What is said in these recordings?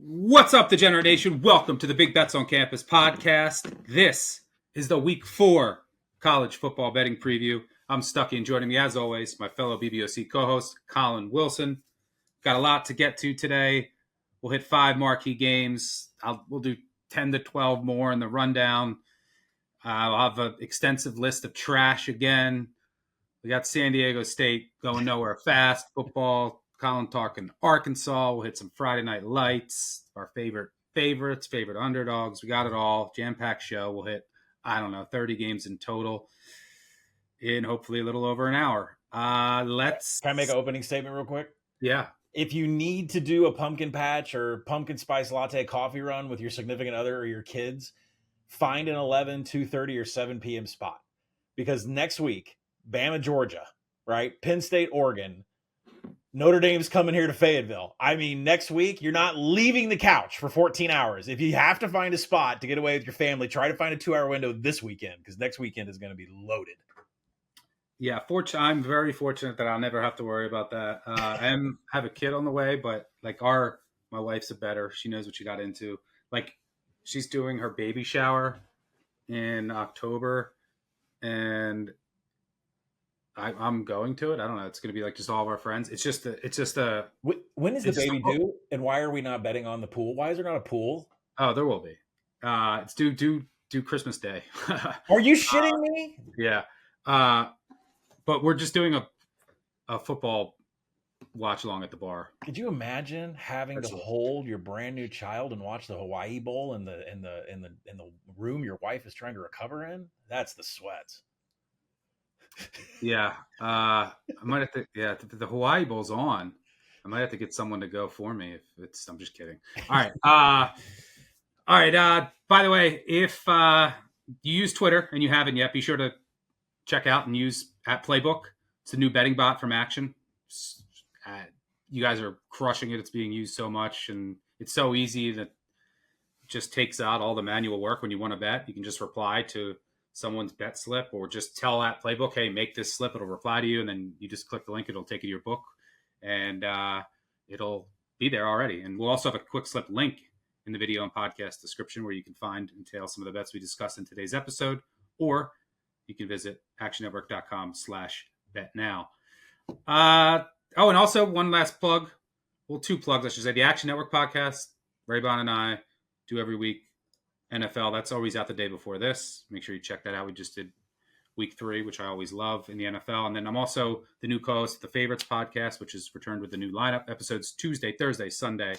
What's up, Degenerate Nation? Welcome to the Big Bets on Campus podcast. This is the Week 4 college football betting preview. I'm Stuckey, and joining me, as always, my fellow BBOC co-host, Collin Wilson. Got a lot to get to today. We'll hit 5 marquee games. We'll do 10 to 12 more in the rundown. I'll have an extensive list of trash again. We got San Diego State going nowhere fast. Football. Colin talking Arkansas. We'll hit some Friday Night Lights, our favorites, favorite underdogs. We got it all. Jam-packed show. We'll hit, 30 games in total in hopefully a little over an hour. Can I make an opening statement real quick? Yeah. If you need to do a pumpkin patch or pumpkin spice latte coffee run with your significant other or your kids, find an 11, 2:30, or 7 p.m. spot. Because next week, Bama, Georgia, right? Penn State, Oregon, Notre Dame's coming here to Fayetteville. I mean, next week, you're not leaving the couch for 14 hours. If you have to find a spot to get away with your family, try to find a 2-hour window this weekend, because next weekend is going to be loaded. Yeah, I'm very fortunate that I'll never have to worry about that. I have a kid on the way, but my wife's a better. She knows what she got into. She's doing her baby shower in October, and I'm going to it. I don't know. It's going to be just all of our friends. When is the baby due? And why are we not betting on the pool? Why is there not a pool? Oh, there will be. It's due Christmas Day. Are you shitting me? Yeah. But we're just doing a football watch along at the bar. Could you imagine having to hold your brand new child and watch the Hawaii Bowl in the room your wife is trying to recover in? That's the sweats. Yeah, I might have to. Yeah, if the Hawaii Bowl's on, I might have to get someone to go for me. I'm just kidding. All right. All right. By the way, if you use Twitter and you haven't yet, be sure to check out and use @Playbook. It's a new betting bot from Action. You guys are crushing it. It's being used so much, and it's so easy that it just takes out all the manual work. When you want to bet, you can just reply to someone's bet slip, or just tell @Playbook, hey, make this slip. It'll reply to you, and then you just click the link. It'll take you to your book, and it'll be there already. And we'll also have a quick slip link in the video and podcast description where you can find and tail some of the bets we discussed in today's episode, or you can visit actionnetwork.com/betnow. And also one last plug. Well, 2 plugs, I should say. The Action Network podcast, Raybon and I do every week. NFL, that's always out the day before this. Make sure you check that out. We just did week 3, which I always love in the NFL. And then I'm also the new co-host of the Favorites podcast, which is returned with the new lineup. Episodes Tuesday, Thursday, Sunday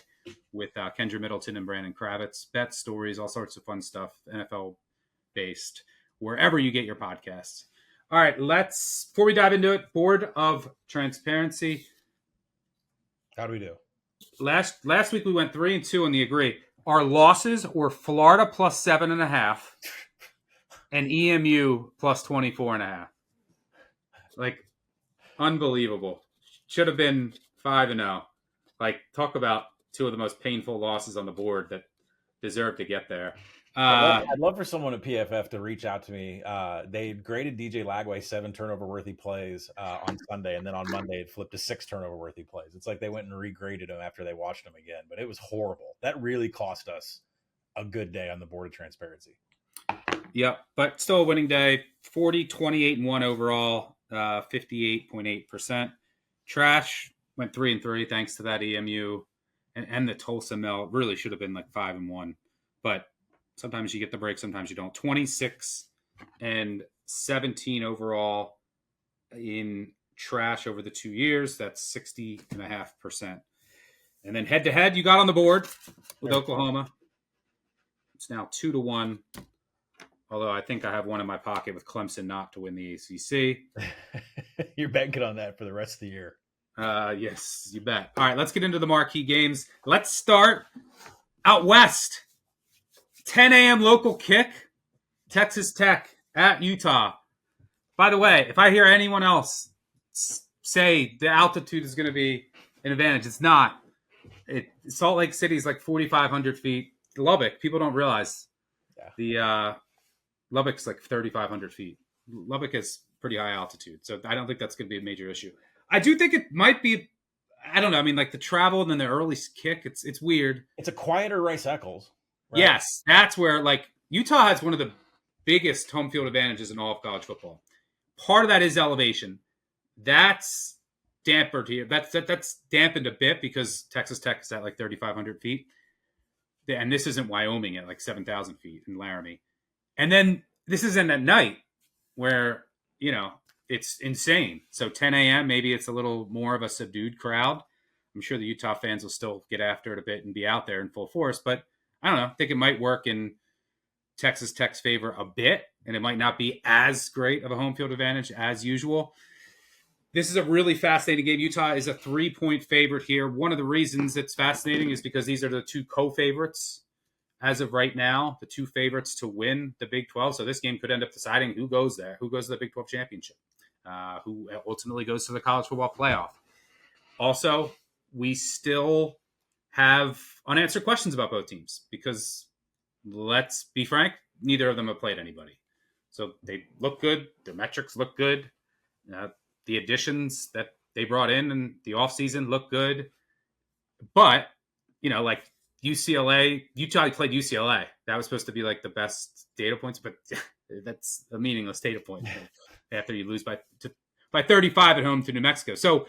with Kendra Middleton and Brandon Kravitz. Bets, stories, all sorts of fun stuff, NFL-based, wherever you get your podcasts. All right, before we dive into it, Board of Transparency. How do we do? Last week we went 3-2 on the agree. Our losses were Florida plus 7.5 and EMU plus 24.5. Unbelievable. Should have been 5-0. Talk about 2 of the most painful losses on the board that deserve to get there. I'd love for someone at PFF to reach out to me. They graded DJ Lagway 7 turnover-worthy plays on Sunday, and then on Monday it flipped to 6 turnover-worthy plays. It's like they went and regraded him after they watched him again, but it was horrible. That really cost us a good day on the Board of Transparency. Yep, but still a winning day. 40, 28-1 overall, 58.8%. Trash went 3-3 thanks to that EMU and the Tulsa Mel. Really should have been 5-1, but sometimes you get the break, sometimes you don't. 26 and 17 overall in trash over the 2 years. That's 60.5%. And then head-to-head, you got on the board with Oklahoma. It's now 2-1. Although I think I have one in my pocket with Clemson not to win the ACC. You're banking on that for the rest of the year. Yes, you bet. All right, let's get into the marquee games. Let's start out west. 10 a.m. local kick, Texas Tech at Utah. By the way, if I hear anyone else say the altitude is going to be an advantage, it's not. Salt Lake City is 4,500 feet. Lubbock, people don't realize. Yeah. Lubbock's 3,500 feet. Lubbock is pretty high altitude, so I don't think that's going to be a major issue. I do think it might be I don't know. I mean, like the travel and then the early kick, it's weird. It's a quieter Rice Eccles. Right? Yes, that's where like Utah has one of the biggest home field advantages in all of college football. Part of that is elevation. That's dampened here. That's dampened a bit because Texas Tech is at like 3,500 feet, and this isn't Wyoming at like 7,000 feet in Laramie. And then this isn't at night where it's insane. So 10 a.m. maybe it's a little more of a subdued crowd. I'm sure the Utah fans will still get after it a bit and be out there in full force, but I don't know. I think it might work in Texas Tech's favor a bit, and it might not be as great of a home field advantage as usual. This is a really fascinating game. Utah is a 3-point favorite here. One of the reasons it's fascinating is because these are the two co-favorites as of right now, the two favorites to win the Big 12. So this game could end up deciding who goes there, who goes to the Big 12 championship, who ultimately goes to the college football playoff. Also, we still have unanswered questions about both teams because, let's be frank, neither of them have played anybody. So they look good. Their metrics look good. The additions that they brought in the offseason look good. But, like UCLA, Utah played UCLA. That was supposed to be like the best data points, but that's a meaningless data point after you lose by 35 at home to New Mexico. So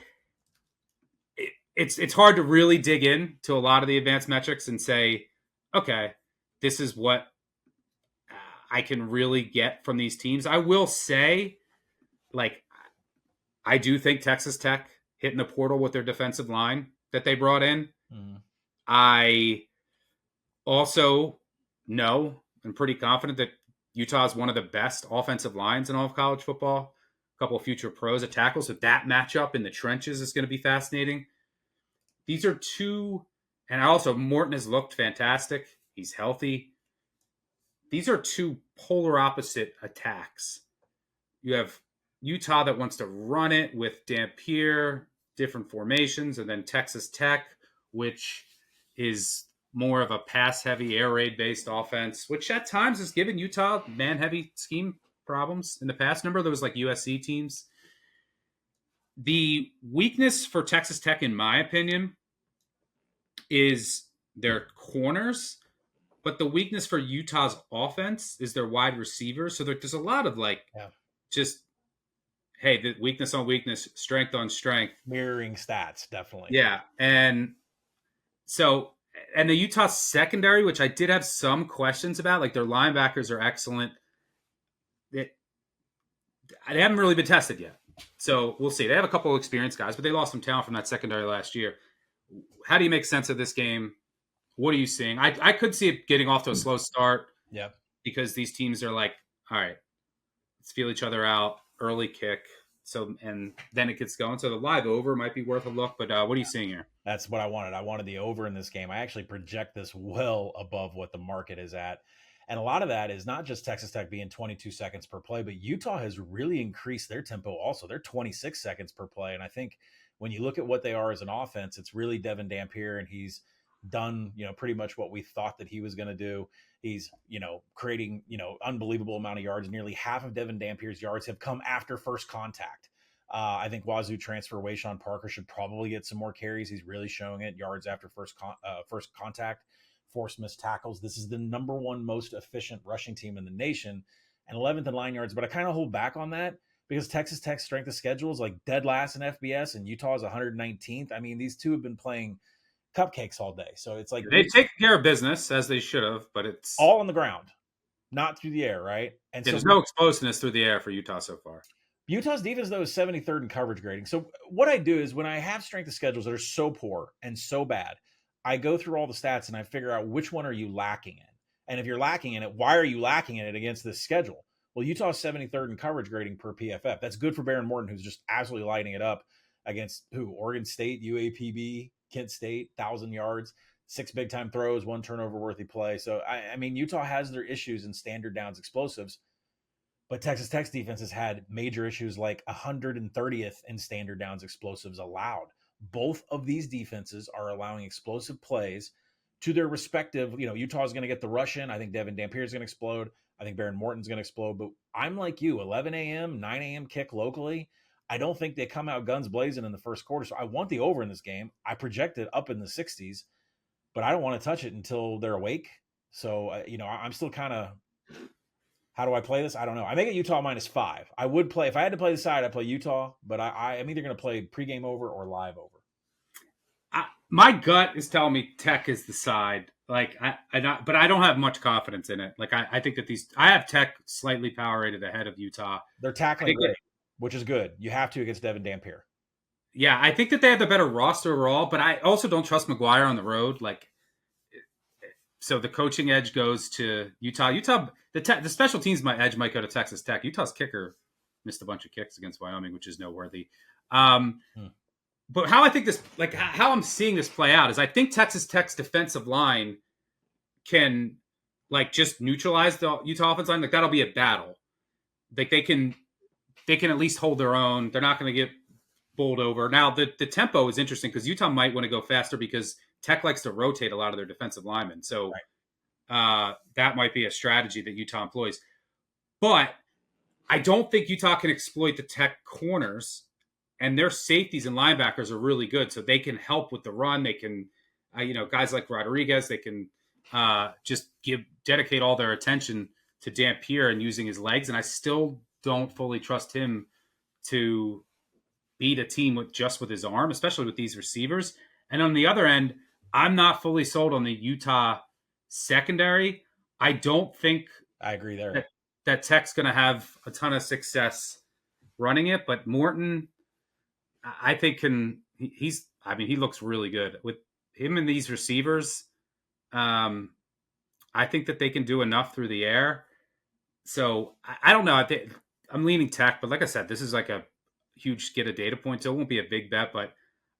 it's hard to really dig in to a lot of the advanced metrics and say, okay, this is what I can really get from these teams. I will say, like, I do think Texas Tech hitting the portal with their defensive line that they brought in. Mm. I also know and pretty confident that Utah is one of the best offensive lines in all of college football. A couple of future pros at tackles. So that matchup in the trenches is going to be fascinating. These are two, and also Morton has looked fantastic. He's healthy. These are two polar opposite attacks. You have Utah that wants to run it with Dampier, different formations, and then Texas Tech, which is more of a pass-heavy, air raid-based offense, which at times has given Utah man-heavy scheme problems in the past. Remember, there was like USC teams. The weakness for Texas Tech, in my opinion, is their corners, but the weakness for Utah's offense is their wide receivers. So there's a lot of just, hey, the weakness on weakness, strength on strength. Mirroring stats, definitely. Yeah. And so, and the Utah secondary, which I did have some questions about, like their linebackers are excellent. They haven't really been tested yet. So we'll see. They have a couple of experienced guys, but they lost some talent from that secondary last year. How do you make sense of this game? What are you seeing? I could see it getting off to a slow start. Yeah. Because these teams are like, all right, let's feel each other out, early kick. So, and then it gets going. So the live over might be worth a look, but what are you seeing here? That's what I wanted. I wanted the over in this game. I actually project this well above what the market is at. And a lot of that is not just Texas Tech being 22 seconds per play, but Utah has really increased their tempo also. They're 26 seconds per play. And I think when you look at what they are as an offense, it's really Devin Dampier, and he's done, pretty much what we thought that he was going to do. He's, creating, unbelievable amount of yards. Nearly half of Devin Dampier's yards have come after first contact. I think Wazoo transfer Wayshawn Parker should probably get some more carries. He's really showing it. Yards after first contact, forced missed tackles. This is the number one most efficient rushing team in the nation, and 11th in line yards. But I kind of hold back on that because Texas Tech's strength of schedule is like dead last in FBS, and Utah is 119th. I mean, these two have been playing cupcakes all day. So it's like they take care of business as they should have, but it's all on the ground, not through the air, right? And there's no explosiveness through the air for Utah so far. Utah's defense, though, is 73rd in coverage grading. So what I do is when I have strength of schedules that are so poor and so bad, I go through all the stats and I figure out which one are you lacking in. And if you're lacking in it, why are you lacking in it against this schedule? Well, Utah's 73rd in coverage grading per PFF. That's good for Baron Morton, who's just absolutely lighting it up against who? Oregon State, UAPB, Kent State, 1,000 yards, 6 big-time throws, 1 turnover-worthy play. So, I mean, Utah has their issues in standard downs explosives, but Texas Tech's defense has had major issues like 130th in standard downs explosives allowed. Both of these defenses are allowing explosive plays to their respective, Utah is going to get the rush in. I think Devin Dampier is going to explode. I think Baron Morton's going to explode. But I'm like you, 11 a.m., 9 a.m. kick locally. I don't think they come out guns blazing in the first quarter. So I want the over in this game. I project it up in the 60s, but I don't want to touch it until they're awake. So, I'm still kind of, how do I play this? I don't know. I make it Utah -5. I would play, if I had to play the side, I'd play Utah, but I am either going to play pregame over or live over. My gut is telling me Tech is the side. Like but I don't have much confidence in it. Like I think that I have Tech slightly power rated ahead of Utah. They're tackling great, which is good. You have to against Devin Dampier. Yeah, I think that they have the better roster overall, but I also don't trust McGuire on the road. Like, so the coaching edge goes to Utah. The special teams edge might go to Texas Tech. Utah's kicker missed a bunch of kicks against Wyoming, which is noteworthy. But how I think this, like how I'm seeing this play out, is I think Texas Tech's defensive line can like just neutralize the Utah offensive line. Like that'll be a battle. Like they can at least hold their own. They're not going to get bowled over. Now the tempo is interesting because Utah might want to go faster because Tech likes to rotate a lot of their defensive linemen. So that might be a strategy that Utah employs. But I don't think Utah can exploit the Tech corners. And their safeties and linebackers are really good, so they can help with the run. They can, guys like Rodriguez, they can just dedicate all their attention to Dampier and using his legs. And I still don't fully trust him to beat a team with his arm, especially with these receivers. And on the other end, I'm not fully sold on the Utah secondary. I don't think I agree there that Tech's going to have a ton of success running it, but Morton, I think he looks really good with him and these receivers. I think that they can do enough through the air. So I don't know. I'm leaning Tech, but like I said, this is like a huge get of data points. So it won't be a big bet, but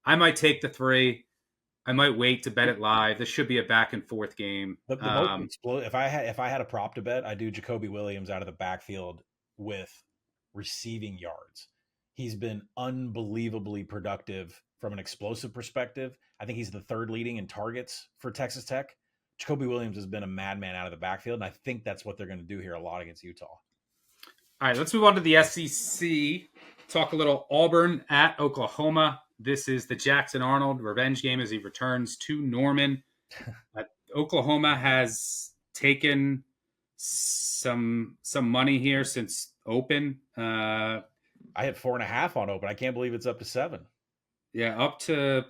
I might take the 3. I might wait to bet it live. This should be a back and forth game. The if I had a prop to bet, I'd do Jacoby Williams out of the backfield with receiving yards. He's been unbelievably productive from an explosive perspective. I think he's the 3rd leading in targets for Texas Tech. Jacoby Williams has been a madman out of the backfield, and I think that's what they're going to do here a lot against Utah. All right, let's move on to the SEC. Talk a little Auburn at Oklahoma. This is the Jackson Arnold revenge game as he returns to Norman. Oklahoma has taken some money here since open. I had 4.5 on open. I can't believe it's up to 7. Yeah, up to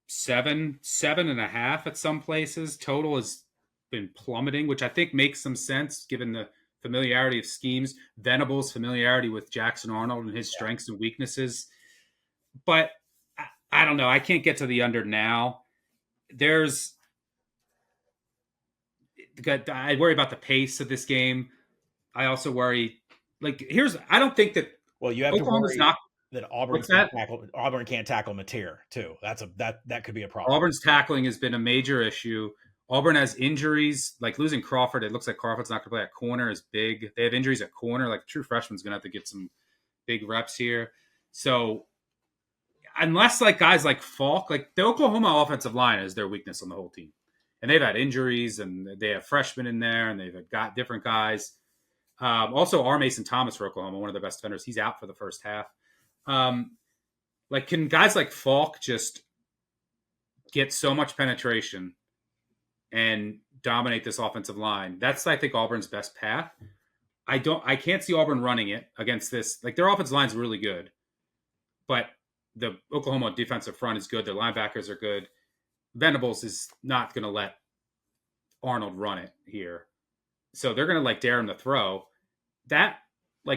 7.5 at some places. Total has been plummeting, which I think makes some sense given the familiarity of schemes, Venable's familiarity with Jackson Arnold and his strengths and weaknesses. But I don't know. I can't get to the under now. I worry about the pace of this game. I also worry, I don't think that. Well, you have Oklahoma's to worry that Auburn can't tackle Mateer too. That could be a problem. Auburn's tackling has been a major issue. Auburn has injuries, like losing Crawford. It looks like Crawford's not going to play at corner is big. They have injuries at corner. Like a true freshman's going to have to get some big reps here. So unless like guys like Falk, like the Oklahoma offensive line is their weakness on the whole team. And they've had injuries and they have freshmen in there and they've got different guys. Also, R. Mason Thomas for Oklahoma, one of their best defenders. He's out for the first half. Can guys like Falk just get so much penetration and dominate this offensive line? That's, I think, Auburn's best path. I can't see Auburn running it against this. Like their offensive line is really good, but the Oklahoma defensive front is good. Their linebackers are good. Venables is not going to let Arnold run it here. So they're going to dare him to throw. That,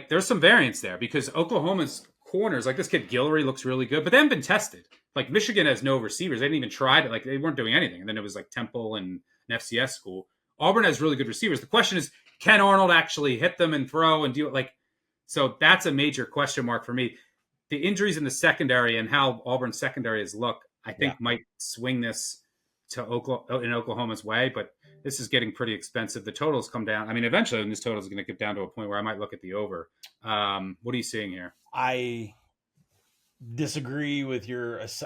there's some variance there because Oklahoma's corners, like this kid Guillory looks really good, but they haven't been tested. Like Michigan has no receivers. They didn't even try it. Like they weren't doing anything. And then it was Temple and an FCS school. Auburn has really good receivers. The question is, can Arnold actually hit them and throw and do it? So that's a major question mark for me. The injuries in the secondary and how Auburn's secondary has looked, I think might swing this to Oklahoma's way, but this is getting pretty expensive. The totals come down. I mean, eventually this total is going to get down to a point where I might look at the over. What are you seeing here? I disagree with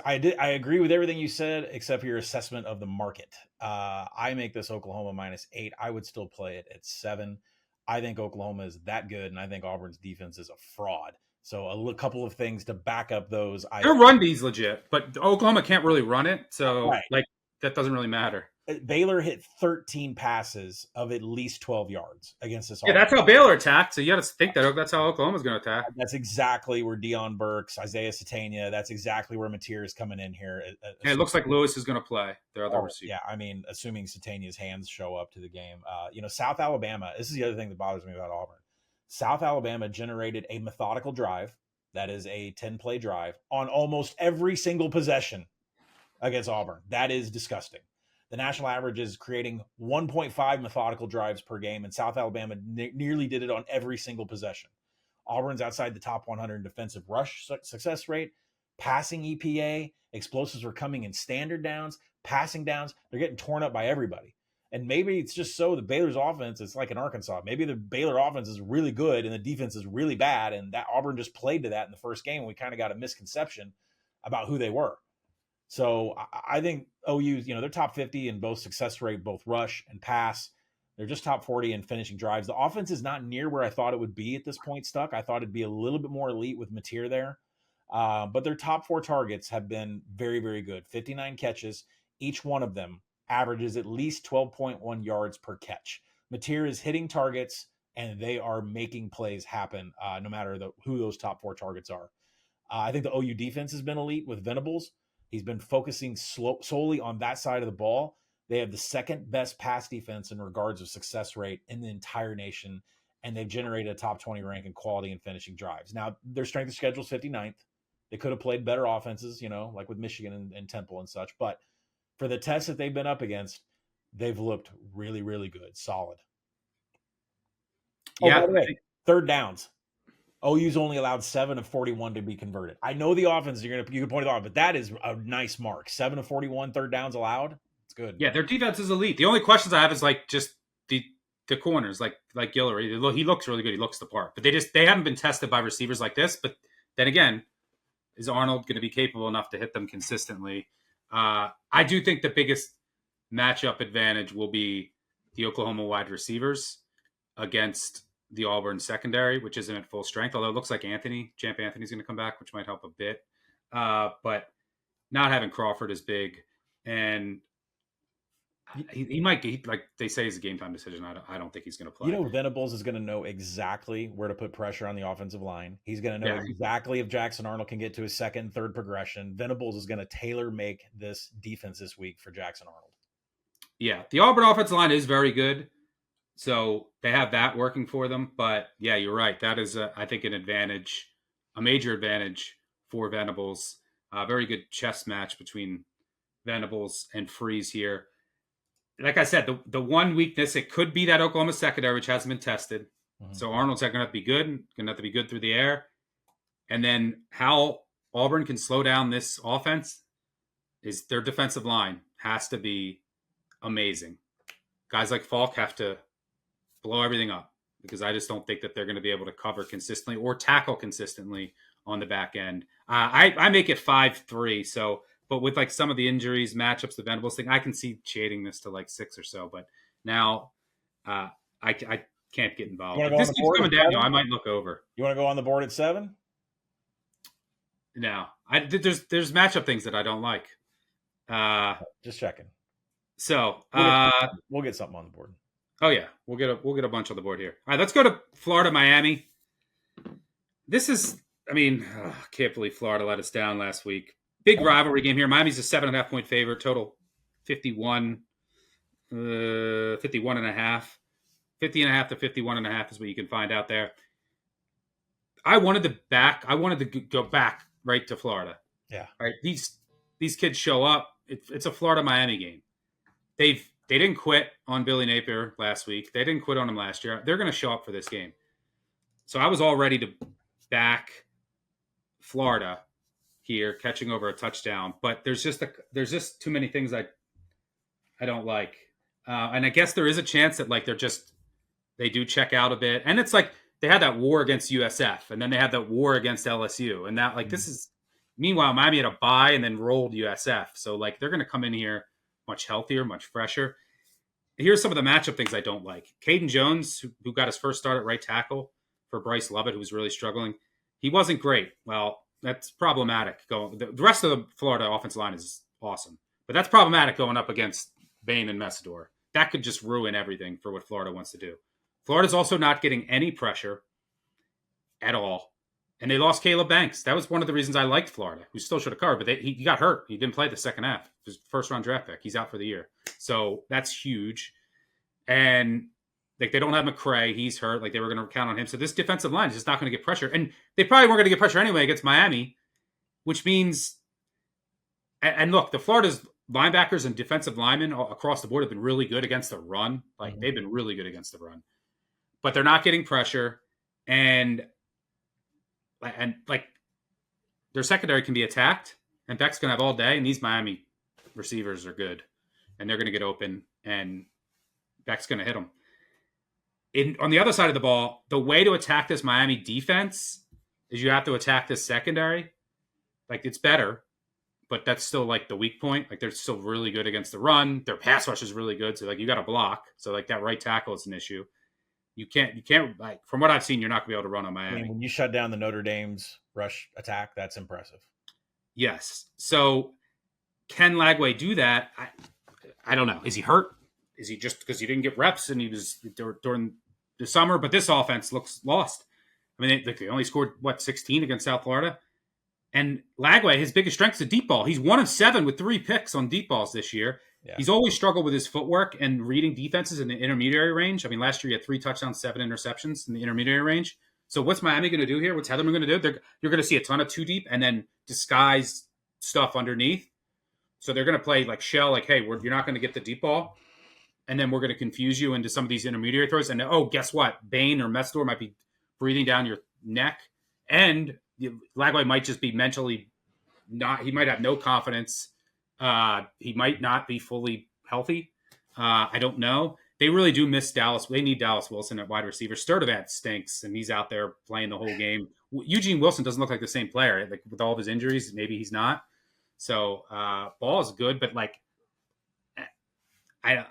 I agree with everything you said, except for your assessment of the market. I make this Oklahoma -8. I would still play it at 7. I think Oklahoma is that good, and I think Auburn's defense is a fraud. So couple of things to back up those. Their run D's legit, but Oklahoma can't really run it, so Right. like that doesn't really matter. Baylor hit 13 passes of at least 12 yards against this. Yeah, that's how Baylor attacked. So you got to think that that's how Oklahoma's going to attack. That's exactly where Deion Burks, Isaiah Satania, that's exactly where Mateer is coming in here. And it looks like Lewis is going to play their other receiver. Yeah, I mean, assuming Satania's hands show up to the game. South Alabama, this is the other thing that bothers me about Auburn. South Alabama generated a methodical drive, that is a 10-play drive, on almost every single possession against Auburn. That is disgusting. The national average is creating 1.5 methodical drives per game, and South Alabama nearly did it on every single possession. Auburn's outside the top 100 in defensive rush success rate, passing EPA, explosives were coming in standard downs, passing downs. They're getting torn up by everybody. And maybe it's just so the Baylor's offense is like in Arkansas. Maybe the Baylor offense is really good and the defense is really bad, and that Auburn just played to that in the first game. And we kind of got a misconception about who they were. So I think OU, they're top 50 in both success rate, both rush and pass. They're just top 40 in finishing drives. The offense is not near where I thought it would be at this point, Stuck. I thought it'd be a little bit more elite with Mateer there. But their top 4 targets have been very, very good. 59 catches. Each one of them averages at least 12.1 yards per catch. Mateer is hitting targets, and they are making plays happen no matter who those top 4 targets are. I think the OU defense has been elite with Venables. He's been focusing solely on that side of the ball. They have the second best pass defense in regards of success rate in the entire nation, and they've generated a top 20 rank in quality and finishing drives. Now, their strength of schedule is 59th. They could have played better offenses, like with Michigan and Temple and such. But for the tests that they've been up against, they've looked really, really good, solid. Yeah. By the way, third downs. OU's only allowed 7 of 41 to be converted. I know the offense you can point it out, but that is a nice mark. 7 of 41 third downs allowed. It's good. Yeah, their defense is elite. The only questions I have is like just the corners, like Guillory. He looks really good. He looks the part, but they haven't been tested by receivers like this. But then again, is Arnold going to be capable enough to hit them consistently? I do think the biggest matchup advantage will be the Oklahoma wide receivers against the Auburn secondary, which isn't at full strength, although it looks like Champ Anthony's going to come back, which might help a bit. But not having Crawford is big. And he might get, like they say, is a game time decision. I don't think he's going to play. Venables is going to know exactly where to put pressure on the offensive line. He's going to know exactly if Jackson Arnold can get to his second, third progression. Venables is going to tailor make this defense this week for Jackson Arnold. Yeah, the Auburn offensive line is very good. So they have that working for them. But yeah, you're right. That is, I think, an advantage, a major advantage for Venables. Very good chess match between Venables and Freeze here. Like I said, the one weakness, it could be that Oklahoma secondary, which hasn't been tested. Mm-hmm. So Arnold's going to have to be good, going to have to be good through the air. And then how Auburn can slow down this offense is their defensive line has to be amazing. Guys like Falk have to blow everything up because I just don't think that they're going to be able to cover consistently or tackle consistently on the back end. I make it 5-3. So, but with like some of the injuries, matchups, the Venables thing, I can see shading this to like 6 or so. But now I can't get involved. If this keeps coming down, I might look over. You want to go on the board at 7? No, there's matchup things that I don't like. Just checking. So we'll get something on the board. Oh yeah, we'll get a bunch on the board here. All right, let's go to Florida, Miami. This is, I can't believe Florida let us down last week. Big rivalry game here. Miami's a 7.5 point favorite. Total 51 and a half. 50.5 to 51.5 is what you can find out there. I wanted to go back right to Florida. Yeah. Right. These kids show up. It's a Florida Miami game. They didn't quit on Billy Napier last week. They didn't quit on him last year. They're going to show up for this game. So I was all ready to back Florida here, catching over a touchdown. But there's just too many things I don't like. And I guess there is a chance that like they do check out a bit. And it's like they had that war against USF, and then they had that war against LSU. And that this is meanwhile Miami had a bye and then rolled USF. So like they're going to come in here much healthier, much fresher. Here's some of the matchup things I don't like. Caden Jones, who got his first start at right tackle for Bryce Lovett, who was really struggling. He wasn't great. Well, that's problematic. The rest of the Florida offensive line is awesome, but that's problematic going up against Bain and Messidor. That could just ruin everything for what Florida wants to do. Florida's also not getting any pressure at all. And they lost Caleb Banks. That was one of the reasons I liked Florida, who still should have covered, but he got hurt. He didn't play the second half. His first-round draft pick. He's out for the year. So that's huge. And like they don't have McCray. He's hurt. Like they were going to count on him. So this defensive line is just not going to get pressure. And they probably weren't going to get pressure anyway against Miami, which means – and look, the Florida's linebackers and defensive linemen across the board have been really good against the run. Like they've been really good against the run. But they're not getting pressure. And like their secondary can be attacked, and Beck's going to have all day, and these Miami receivers are good, and they're going to get open, and Beck's going to hit them. On the other side of the ball, the way to attack this Miami defense is you have to attack this secondary. Like it's better, but that's still like the weak point. Like they're still really good against the run. Their pass rush is really good, so like you got to block. So like that right tackle is an issue. You can't like from what I've seen, you're not gonna be able to run on Miami. I mean, when you shut down the Notre Dame's rush attack, that's impressive. Yes. So can Lagway do that? I don't know. Is he hurt? Is he just because he didn't get reps and he was during the summer? But this offense looks lost. I mean, they only scored 16 against South Florida. And Lagway, his biggest strength is a deep ball. He's 1 of 7 with 3 picks on deep balls this year. Yeah. He's always struggled with his footwork and reading defenses in the intermediary range. I mean, last year he had 3 touchdowns, 7 interceptions in the intermediary range. So what's Miami going to do here? What's Heatherman going to do? You're going to see a ton of 2 deep and then disguise stuff underneath. So they're going to play like shell, like, hey, you're not going to get the deep ball. And then we're going to confuse you into some of these intermediary throws. And, guess what? Bain or Messidor might be breathing down your neck. And Lagway might just be mentally he might have no confidence. He might not be fully healthy. I don't know. They really do miss Dallas. They need Dallas Wilson at wide receiver. Sturdivant stinks, and he's out there playing the whole game. Eugene Wilson doesn't look like the same player. Like with all of his injuries, maybe he's not. So Ball is good, but like, I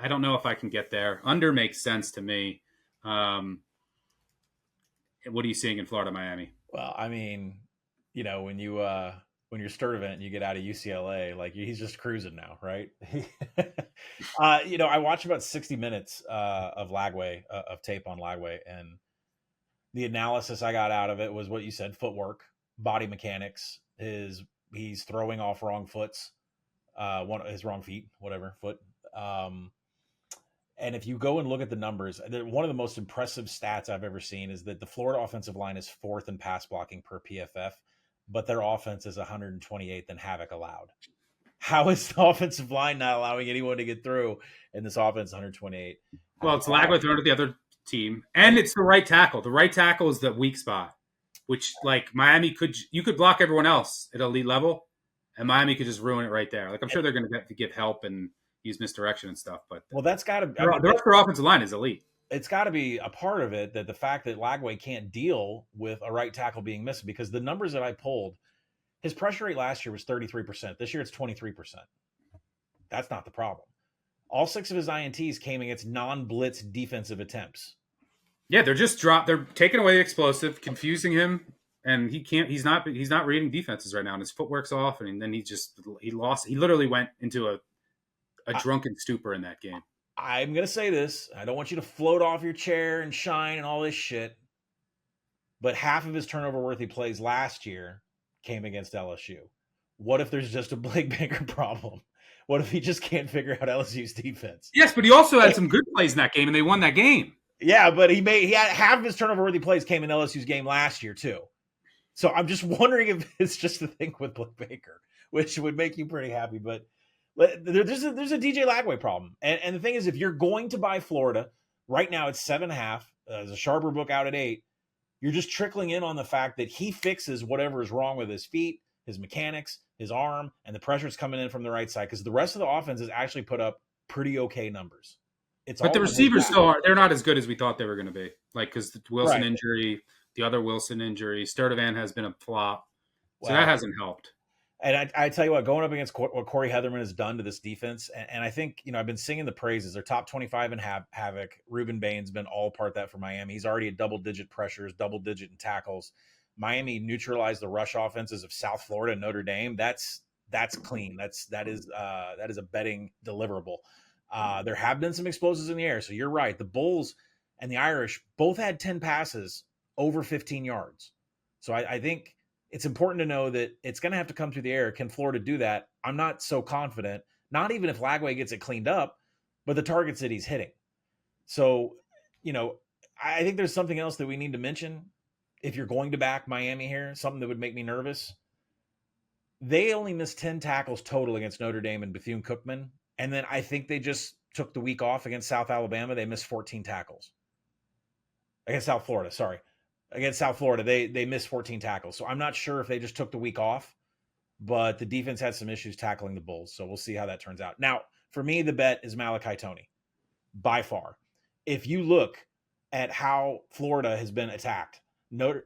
don't know if I can get there. Under makes sense to me. What are you seeing in Florida, Miami? Well, I mean, when you're Sturdivant and you get out of UCLA, like he's just cruising now, right? I watched about 60 minutes of Lagway, of tape on Lagway, and the analysis I got out of it was what you said: footwork, body mechanics. He's throwing off wrong foots, his wrong feet, whatever foot. And if you go and look at the numbers, one of the most impressive stats I've ever seen is that the Florida offensive line is 4th in pass blocking per PFF, but their offense is 128th in havoc allowed. How is the offensive line not allowing anyone to get through? And this offense 128. Well, it's Lagway thrown to the other team, and it's the right tackle. The right tackle is the weak spot, which like Miami you could block everyone else at elite level, and Miami could just ruin it right there. Like I'm sure they're going to give help and use misdirection and stuff, but that's got to the rest of their offensive line is elite. It's got to be a part of it that the fact that Lagway can't deal with a right tackle being missed, because the numbers that I pulled, his pressure rate last year was 33%. This year it's 23%. That's not the problem. All 6 of his INTs came against non-blitz defensive attempts. Yeah, they're just they're taking away the explosive, confusing him, and he's not reading defenses right now, and his footwork's off, and then he literally went into a drunken stupor in that game. I'm going to say this. I don't want you to float off your chair and shine and all this shit. But half of his turnover-worthy plays last year came against LSU. What if there's just a Blake Baker problem? What if he just can't figure out LSU's defense? Yes, but he also had some good plays in that game, and they won that game. Yeah, but he had half of his turnover-worthy plays came in LSU's game last year, too. So I'm just wondering if it's just the thing with Blake Baker, which would make you pretty happy. But there's a DJ Lagway problem. And the thing is, if you're going to buy Florida, right now it's 7.5. There's a Sharper book out at 8. You're just trickling in on the fact that he fixes whatever is wrong with his feet, his mechanics, his arm, and the pressure's coming in from the right side, because the rest of the offense has actually put up pretty okay numbers. But the receivers they're not as good as we thought they were going to be. Like, because the Wilson injury, the other Wilson injury, Sturdivant has been a flop. So that hasn't helped. And I tell you what, going up against what Corey Heatherman has done to this defense, and I think, I've been singing the praises. They're top 25 in havoc. Ruben Bain's been all part of that for Miami. He's already at double-digit pressures, double-digit in tackles. Miami neutralized the rush offenses of South Florida and Notre Dame. That's clean. That is a betting deliverable. There have been some explosives in the air. So you're right. The Bulls and the Irish both had 10 passes over 15 yards. So I think it's important to know that it's going to have to come through the air. Can Florida do that? I'm not so confident, not even if Lagway gets it cleaned up, but the targets that he's hitting. So, I think there's something else that we need to mention. If you're going to back Miami here, something that would make me nervous. They only missed 10 tackles total against Notre Dame and Bethune-Cookman. And then I think they just took the week off against South Alabama. They missed 14 tackles. Against South Florida, sorry. Against South Florida, they missed 14 tackles. So I'm not sure if they just took the week off, but the defense had some issues tackling the Bulls. So we'll see how that turns out. Now, for me, the bet is Malachi Toney, by far. If you look at how Florida has been attacked, the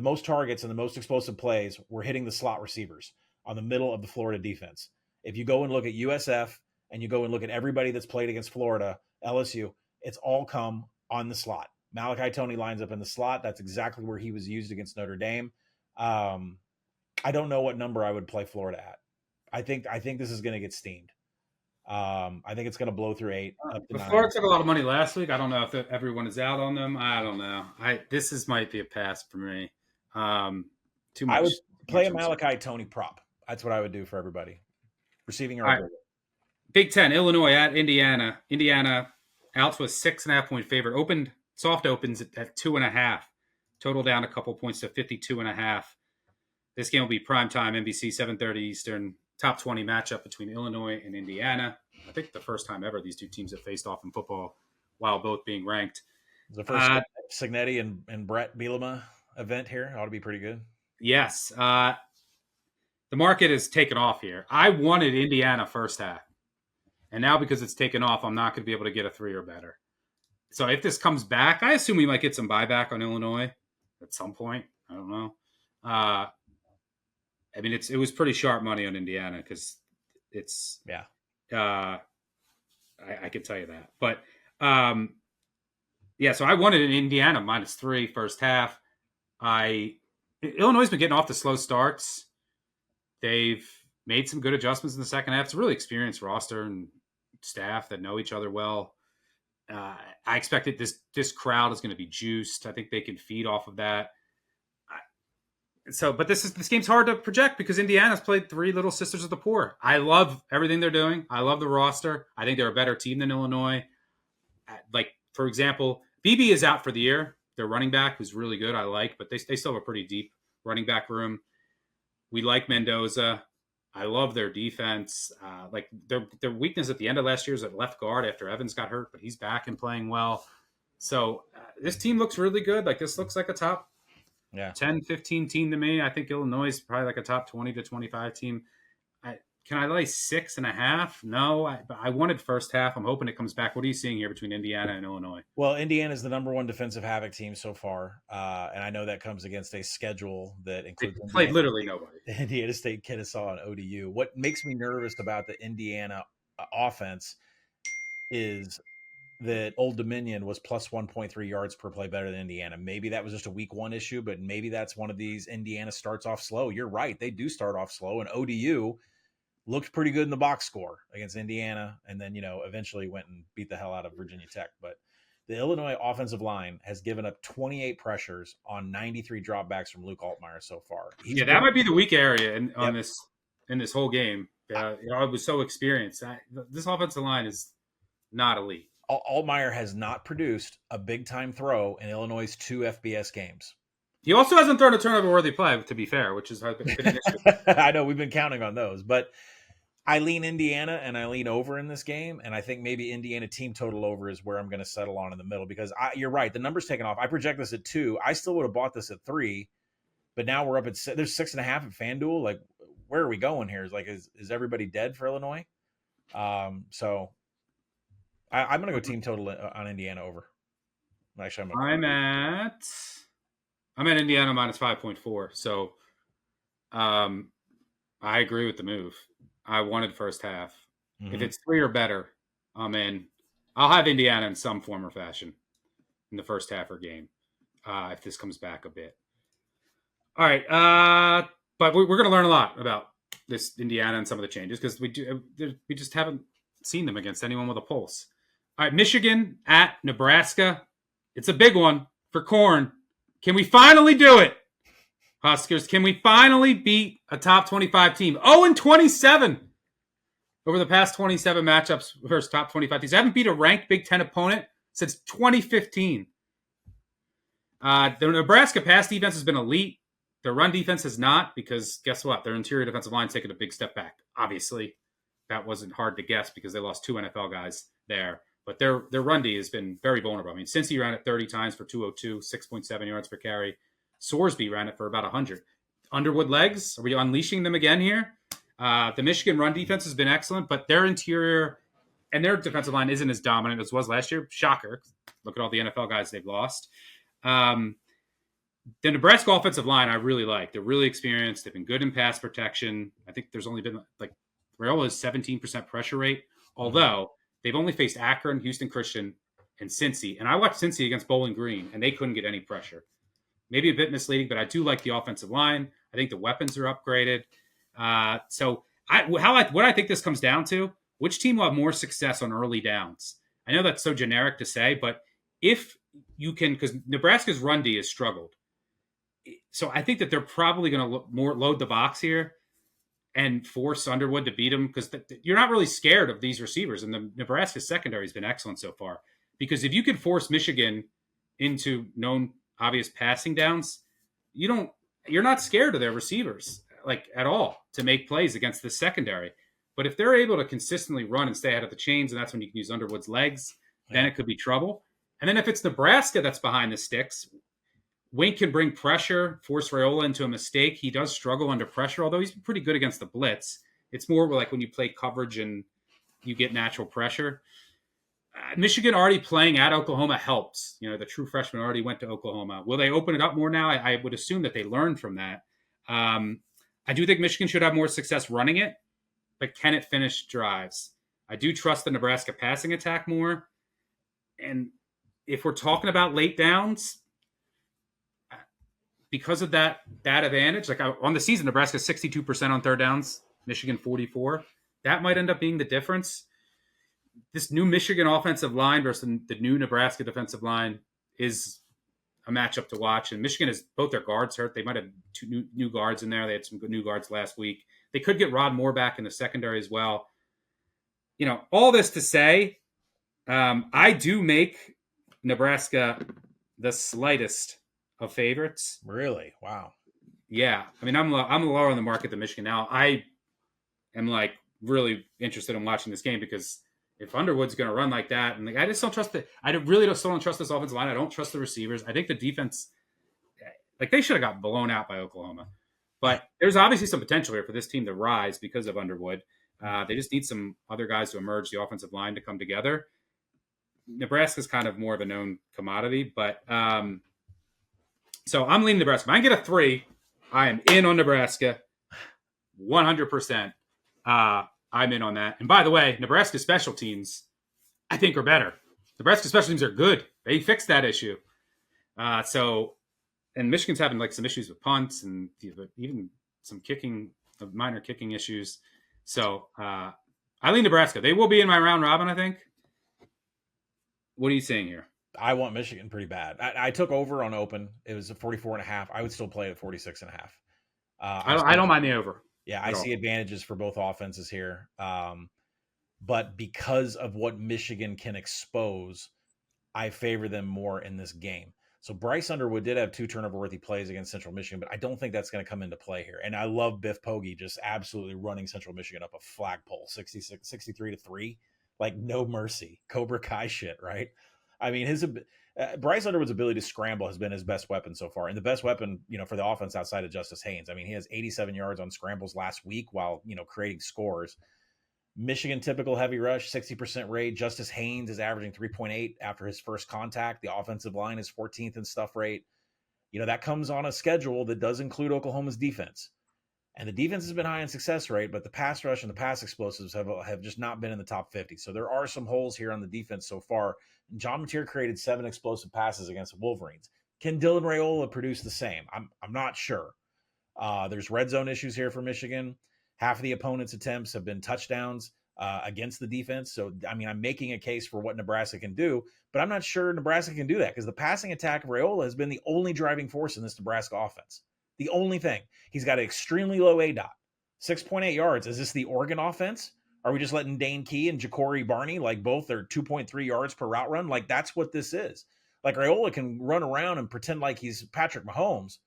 most targets and the most explosive plays were hitting the slot receivers on the middle of the Florida defense. If you go and look at USF and you go and look at everybody that's played against Florida, LSU, it's all come on the slot. Malachi Toney lines up in the slot. That's exactly where he was used against Notre Dame. I don't know what number I would play Florida at. I think this is going to get steamed. I think it's going to blow through 8 up to 9. Florida took a lot of money last week. I don't know if everyone is out on them. I don't know. This might be a pass for me. Too much. I would play a Malachi Toney prop. That's what I would do for everybody. Receiving or right. Big Ten, Illinois at Indiana. Indiana out to a 6.5 point favorite. Soft opens at 2.5. Total down a couple points to 52.5. This game will be primetime, NBC, 7:30 Eastern. Top 20 matchup between Illinois and Indiana. I think the first time ever these two teams have faced off in football while both being ranked. The first Signetti and Brett Bielema event here. Ought to be pretty good. Yes. The market has taken off here. I wanted Indiana first half. And now because it's taken off, I'm not going to be able to get a 3 or better. So if this comes back, I assume we might get some buyback on Illinois at some point. I don't know. I mean, it was pretty sharp money on Indiana because it's I can tell you that. But so I wanted an Indiana -3 first half. Illinois has been getting off the slow starts. They've made some good adjustments in the second half. It's a really experienced roster and staff that know each other well. I expected this crowd is going to be juiced. I think they can feed off of that. But this game's hard to project because Indiana's played 3 little sisters of the poor. I love everything they're doing. I love the roster. I think they're a better team than Illinois. Like, for example, BB is out for the year. Their running back, who's really good, I like, but they still have a pretty deep running back room. We like Mendoza. I love their defense. Like their weakness at the end of last year is at left guard after Evans got hurt, but he's back and playing well. So this team looks really good. Like this looks like a top 10, 15 team to me. I think Illinois is probably like a top 20 to 25 team. Can I lay 6.5? No, I wanted first half. I'm hoping it comes back. What are you seeing here between Indiana and Illinois? Well, Indiana is the number 1 defensive havoc team so far. And I know that comes against a schedule that includes played literally nobody. Indiana State, Kennesaw, and ODU. What makes me nervous about the Indiana offense is that Old Dominion was plus 1.3 yards per play better than Indiana. Maybe that was just a week 1 issue, but maybe that's one of these Indiana starts off slow. You're right. They do start off slow, and ODU looked pretty good in the box score against Indiana, and then, eventually went and beat the hell out of Virginia Tech. But the Illinois offensive line has given up 28 pressures on 93 dropbacks from Luke Altmaier so far. That might be the weak area in this whole game. I was so experienced. This offensive line is not elite. Altmaier has not produced a big-time throw in Illinois' 2 FBS games. He also hasn't thrown a turnover-worthy play, to be fair, which has been an issue. I know we've been counting on those, but I lean Indiana and I lean over in this game, and I think maybe Indiana team total over is where I'm going to settle on in the middle because you're right. The number's taken off. I project this at 2. I still would have bought this at 3, but now we're up at there's 6.5 at FanDuel. Like, where are we going here? Is everybody dead for Illinois? So I'm going to go team total on Indiana over. Actually, I'm at Indiana minus 5.4. So I agree with the move. I wanted first half. Mm-hmm. If it's 3 or better, I'm in. I'll have Indiana in some form or fashion in the first half or game if this comes back a bit. All right. But we're going to learn a lot about this Indiana and some of the changes because we just haven't seen them against anyone with a pulse. All right, Michigan at Nebraska. It's a big one for Corn. Can we finally do it, Huskers? Can we finally beat a top 25 team? 0-27 over the past 27 matchups versus top 25 teams. I haven't beat a ranked Big Ten opponent since 2015. The Nebraska pass defense has been elite. Their run defense has not, because guess what? Their interior defensive line's taken a big step back. Obviously, that wasn't hard to guess because they lost 2 NFL guys there. But their run D has been very vulnerable. I mean, Cincy ran it 30 times for 202, 6.7 yards per carry. Sorsby ran it for about 100. Underwood legs, are we unleashing them again here? The Michigan run defense has been excellent, but their interior and their defensive line isn't as dominant as was last year. Shocker. Look at all the NFL guys they've lost. The Nebraska offensive line I really like. They're really experienced. They've been good in pass protection. I think there's only been Rayola's 17% pressure rate, although they've only faced Akron, Houston Christian, and Cincy. And I watched Cincy against Bowling Green, and they couldn't get any pressure. Maybe a bit misleading, but I do like the offensive line. I think the weapons are upgraded. So what I think this comes down to, which team will have more success on early downs? I know that's so generic to say, but if you can, because Nebraska's run D has struggled. So I think that they're probably going to load the box here and force Underwood to beat them, because you're not really scared of these receivers. And the Nebraska secondary has been excellent so far. Because if you could force Michigan into known obvious passing downs, you're not scared of their receivers at all to make plays against the secondary. But if they're able to consistently run and stay ahead of the chains, and that's when you can use Underwood's legs, then it could be trouble. And then if it's Nebraska that's behind the sticks, Wink can bring pressure, force Raiola into a mistake. He does struggle under pressure, although he's pretty good against the blitz. It's more like when you play coverage and you get natural pressure. Michigan already playing at Oklahoma helps. The true freshman already went to Oklahoma. Will they open it up more now? I would assume that they learned from that. I do think Michigan should have more success running it, but can it finish drives? I do trust the Nebraska passing attack more. And if we're talking about late downs, because of that advantage, on the season, Nebraska 62% on third downs, Michigan 44%. That might end up being the difference. This new Michigan offensive line versus the new Nebraska defensive line is a matchup to watch. And Michigan has both their guards hurt. They might have 2 new guards in there. They had some good new guards last week. They could get Rod Moore back in the secondary as well. All this to say, I do make Nebraska the slightest of favorites. Really? Wow. Yeah. I mean, I'm lower on the market than Michigan now. I am really interested in watching this game because if Underwood's going to run like that, and I just don't trust it. I really don't trust this offensive line. I don't trust the receivers. I think the defense, they should have got blown out by Oklahoma. But there's obviously some potential here for this team to rise because of Underwood. They just need some other guys to emerge, the offensive line to come together. Nebraska's kind of more of a known commodity, but so I'm leaning Nebraska. If I can get a 3, I am in on Nebraska 100%. I'm in on that. And by the way, Nebraska special teams, I think, are better. Nebraska special teams are good. They fixed that issue. And Michigan's having some issues with punts and even some minor kicking issues. So I lean Nebraska. They will be in my round robin, I think. What are you saying here? I want Michigan pretty bad. I took over on open. It was a 44.5. I would still play at 46.5. I don't mind the over. Yeah, I see advantages for both offenses here. But because of what Michigan can expose, I favor them more in this game. So Bryce Underwood did have 2 turnover-worthy plays against Central Michigan, but I don't think that's going to come into play here. And I love Biff Poggi just absolutely running Central Michigan up a flagpole, 63-3. No mercy. Cobra Kai shit, right? I mean, Bryce Underwood's ability to scramble has been his best weapon so far. And the best weapon, for the offense outside of Justice Haynes. I mean, he has 87 yards on scrambles last week while, creating scores. Michigan typical heavy rush, 60% rate. Justice Haynes is averaging 3.8 after his first contact. The offensive line is 14th in stuff rate. That comes on a schedule that does include Oklahoma's defense. And the defense has been high in success rate, but the pass rush and the pass explosives have just not been in the top 50. So there are some holes here on the defense so far. John Mateer created 7 explosive passes against the Wolverines. Can Dylan Raiola produce the same? I'm not sure. There's red zone issues here for Michigan. Half of the opponent's attempts have been touchdowns against the defense. So, I mean, I'm making a case for what Nebraska can do, but I'm not sure Nebraska can do that because the passing attack of Raiola has been the only driving force in this Nebraska offense. The only thing. He's got an extremely low ADOT, 6.8 yards. Is this the Oregon offense? Are we just letting Dane Key and Ja'Cory Barney, like both are 2.3 yards per route run? Like that's what this is. Like Raiola can run around and pretend like he's Patrick Mahomes,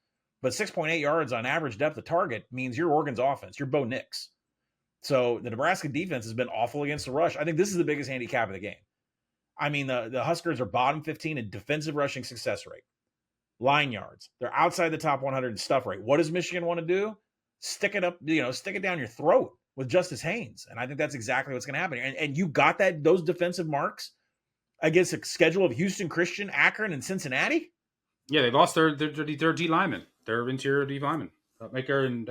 but 6.8 yards on average depth of target means you're Oregon's offense. You're Bo Nix. So the Nebraska defense has been awful against the rush. I think this is the biggest handicap of the game. I mean, the Huskers are bottom 15 in defensive rushing success rate, line yards. They're outside the top 100 in stuff rate. What does Michigan want to do? Stick it up, stick it down your throat with Justice Haynes. And I think that's exactly what's going to happen. And you got those defensive marks against a schedule of Houston Christian, Akron, and Cincinnati? Yeah, they lost their D linemen, their interior D linemen, Maker and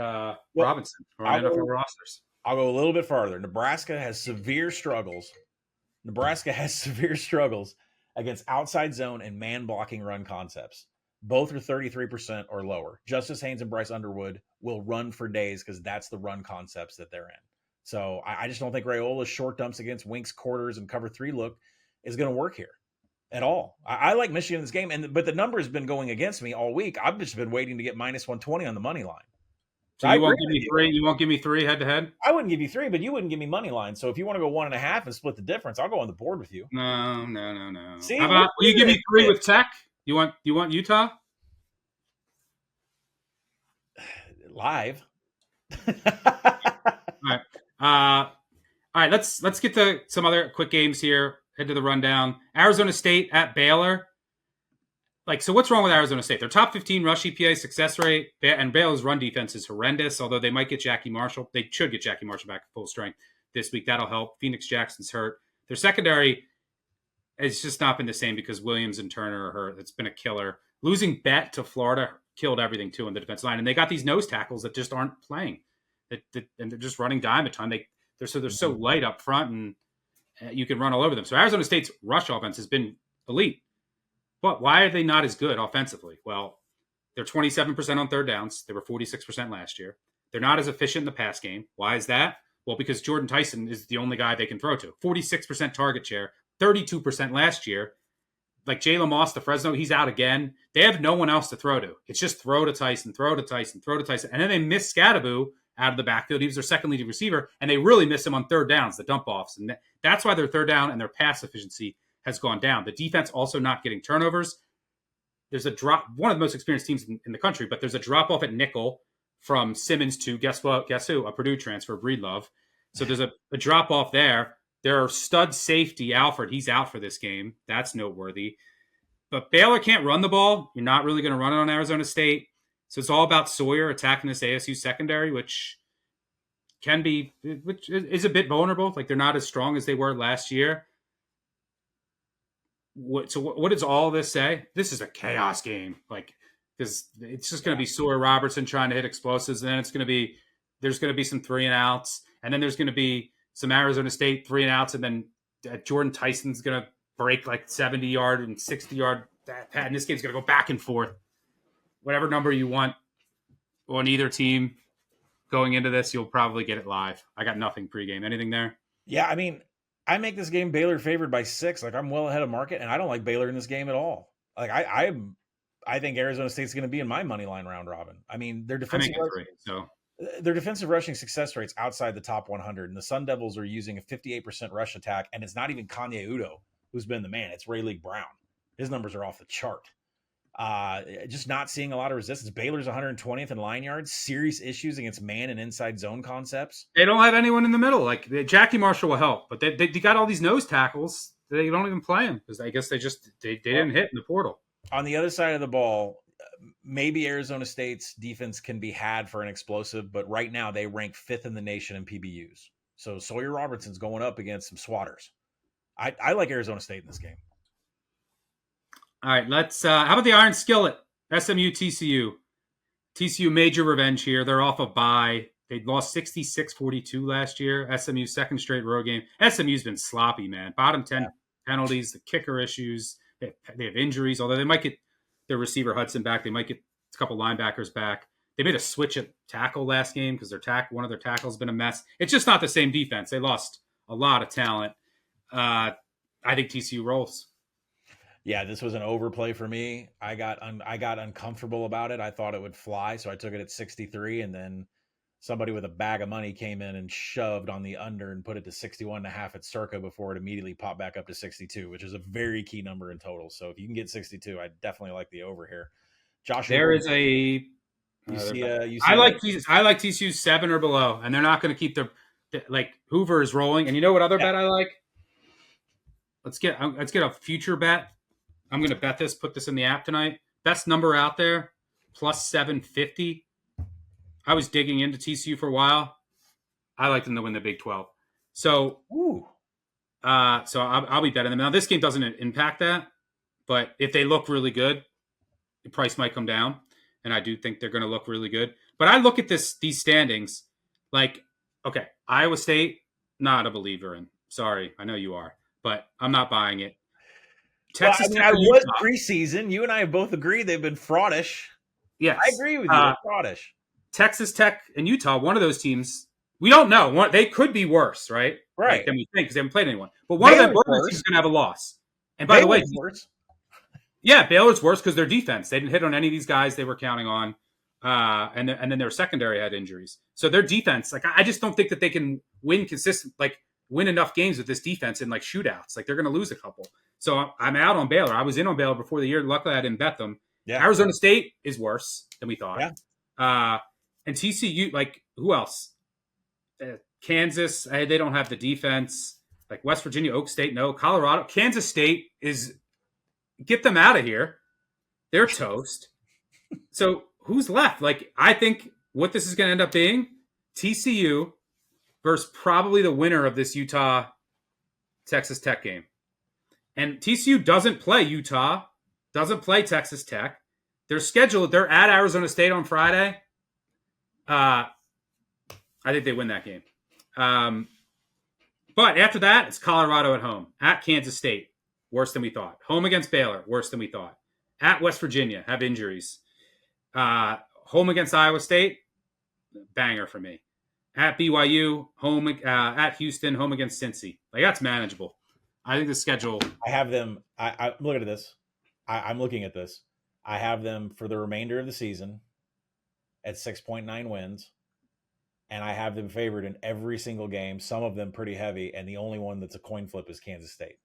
Robinson, who are on NFL rosters. I'll go a little bit farther. Nebraska has severe struggles. Against outside zone and man blocking run concepts. Both are 33% or lower. Justice Haynes and Bryce Underwood will run for days because that's the run concepts that they're in. So I just don't think Raiola's short dumps against Wink's quarters and cover 3 look is going to work here at all. I like Michigan in this game, but the number has been going against me all week. I've just been waiting to get minus 120 on the money line. So you won't give me 3? You won't give me 3 head to head? I wouldn't give you 3, but you wouldn't give me money line. So if you want to go 1.5 and split the difference, I'll go on the board with you. No. See, how about will you give me 3 with Tech? You want Utah? Live. All right. Let's get to some other quick games here. Head to the rundown. Arizona State at Baylor. So what's wrong with Arizona State? Their top 15 rush EPA success rate, and Baylor's run defense is horrendous, although they might get Jackie Marshall. They should get Jackie Marshall back at full strength this week. That'll help. Phoenix Jackson's hurt. Their secondary has just not been the same because Williams and Turner are hurt. It's been a killer. Losing Bet to Florida killed everything, too, on the defensive line. And they got these nose tackles that just aren't playing. And they're just running dime at time. They're so light up front, and you can run all over them. So Arizona State's rush offense has been elite. But why are they not as good offensively? Well, they're 27% on third downs. They were 46% last year. They're not as efficient in the pass game. Why is that? Well, because Jordan Tyson is the only guy they can throw to. 46% target share, 32% last year. Like Jalen Moss to Fresno, he's out again. They have no one else to throw to. It's just throw to Tyson, throw to Tyson, throw to Tyson. And then they miss Scadaboo out of the backfield. He was their second leading receiver, and they really miss him on third downs, the dump offs. And that's why their third down and their pass efficiency has gone down. The defense also not getting turnovers. There's a drop, one of the most experienced teams in the country, but there's a drop off at nickel from Simmons to guess who? A Purdue transfer, Breedlove. So there's a drop off there. Their stud safety, Alfred, he's out for this game. That's noteworthy. But Baylor can't run the ball. You're not really going to run it on Arizona State. So it's all about Sawyer attacking this ASU secondary, which is a bit vulnerable. Like they're not as strong as they were last year. What does all this say? This is a chaos game. Because it's just going to be Sawyer Robertson trying to hit explosives, and then there's going to be some 3 and outs, and then there's going to be some Arizona State 3 and outs, and then Jordan Tyson's going to break 70-yard and 60-yard. And this game's going to go back and forth. Whatever number you want on either team going into this, you'll probably get it live. I got nothing pregame. Anything there? Yeah, I mean, I make this game Baylor favored by 6. I'm well ahead of market, and I don't like Baylor in this game at all. I think Arizona State's going to be in my money line round robin. I mean, their defensive rushing success rates outside the top 100, and the Sun Devils are using a 58% rush attack, and it's not even Kanye Udo who's been the man. It's Ray League Brown. His numbers are off the chart. Just not seeing a lot of resistance. Baylor's 120th in line yards. Serious issues against man and inside zone concepts. They don't have anyone in the middle. Jackie Marshall will help, but they got all these nose tackles. They don't even play them because I guess they didn't hit in the portal. On the other side of the ball, maybe Arizona State's defense can be had for an explosive, but right now they rank 5th in the nation in PBUs. So Sawyer Robertson's going up against some swatters. I like Arizona State in this game. All right, let's. How about the Iron Skillet? SMU, TCU. TCU major revenge here. They're off a bye. They lost 66-42 last year. SMU's second straight road game. SMU's been sloppy, man. Bottom 10 penalties, the kicker issues. They have injuries, although they might get their receiver Hudson back. They might get a couple linebackers back. They made a switch at tackle last game because one of their tackles has been a mess. It's just not the same defense. They lost a lot of talent. I think TCU rolls. Yeah, this was an overplay for me. I got uncomfortable about it. I thought it would fly, so I took it at 63, and then somebody with a bag of money came in and shoved on the under and put it to 61.5 at Circa before it immediately popped back up to 62, which is a very key number in total. So if you can get 62, I definitely like the over here. Josh, there is a. I like TCU 7 or below, and they're not going to keep their like Hoover is rolling. And you know what other bet I like? Let's get a future bet. I'm going to bet this. Put this in the app tonight. Best number out there, plus 750. I was digging into TCU for a while. I like them to win the Big 12. So, I'll be betting them. Now, this game doesn't impact that, but if they look really good, the price might come down, and I do think they're going to look really good. But I look at these standings like, okay, Iowa State, not a believer in. Sorry, I know you are, but I'm not buying it. Texas Tech, I was preseason. You and I both agree they've been fraudish. Yes, I agree with you. They're fraudish. Texas Tech and Utah, one of those teams, we don't know. They could be worse, right? Right. Like, than we think because they haven't played anyone. But one of them is going to have a loss. And by the way, worse. Yeah, Baylor's worse because their defense. They didn't hit on any of these guys they were counting on. And then their secondary had injuries. So their defense, like I just don't think that they can win enough games with this defense in like shootouts. Like they're going to lose a couple. So I'm out on Baylor. I was in on Baylor before the year. Luckily, I didn't bet them. Yeah. Arizona State is worse than we thought. Yeah. And TCU, like who else? Kansas, they don't have the defense. Like West Virginia, Oak State, no. Colorado, Kansas State is get them out of here. They're toast. So who's left? Like I think what this is going to end up being TCU versus probably the winner of this Utah Texas Tech game. And TCU doesn't play Utah, doesn't play Texas Tech. They're scheduled. They're at Arizona State on Friday. I think they win that game. But after that, it's Colorado at home. At Kansas State, worse than we thought. Home against Baylor, worse than we thought. At West Virginia, have injuries. Home against Iowa State, banger for me. At BYU, home at Houston, home against Cincy. Like that's manageable. I think the schedule. I have them. I look at this. I'm looking at this. I have them for the remainder of the season at 6.9 wins, and I have them favored in every single game. Some of them pretty heavy, and the only one that's a coin flip is Kansas State.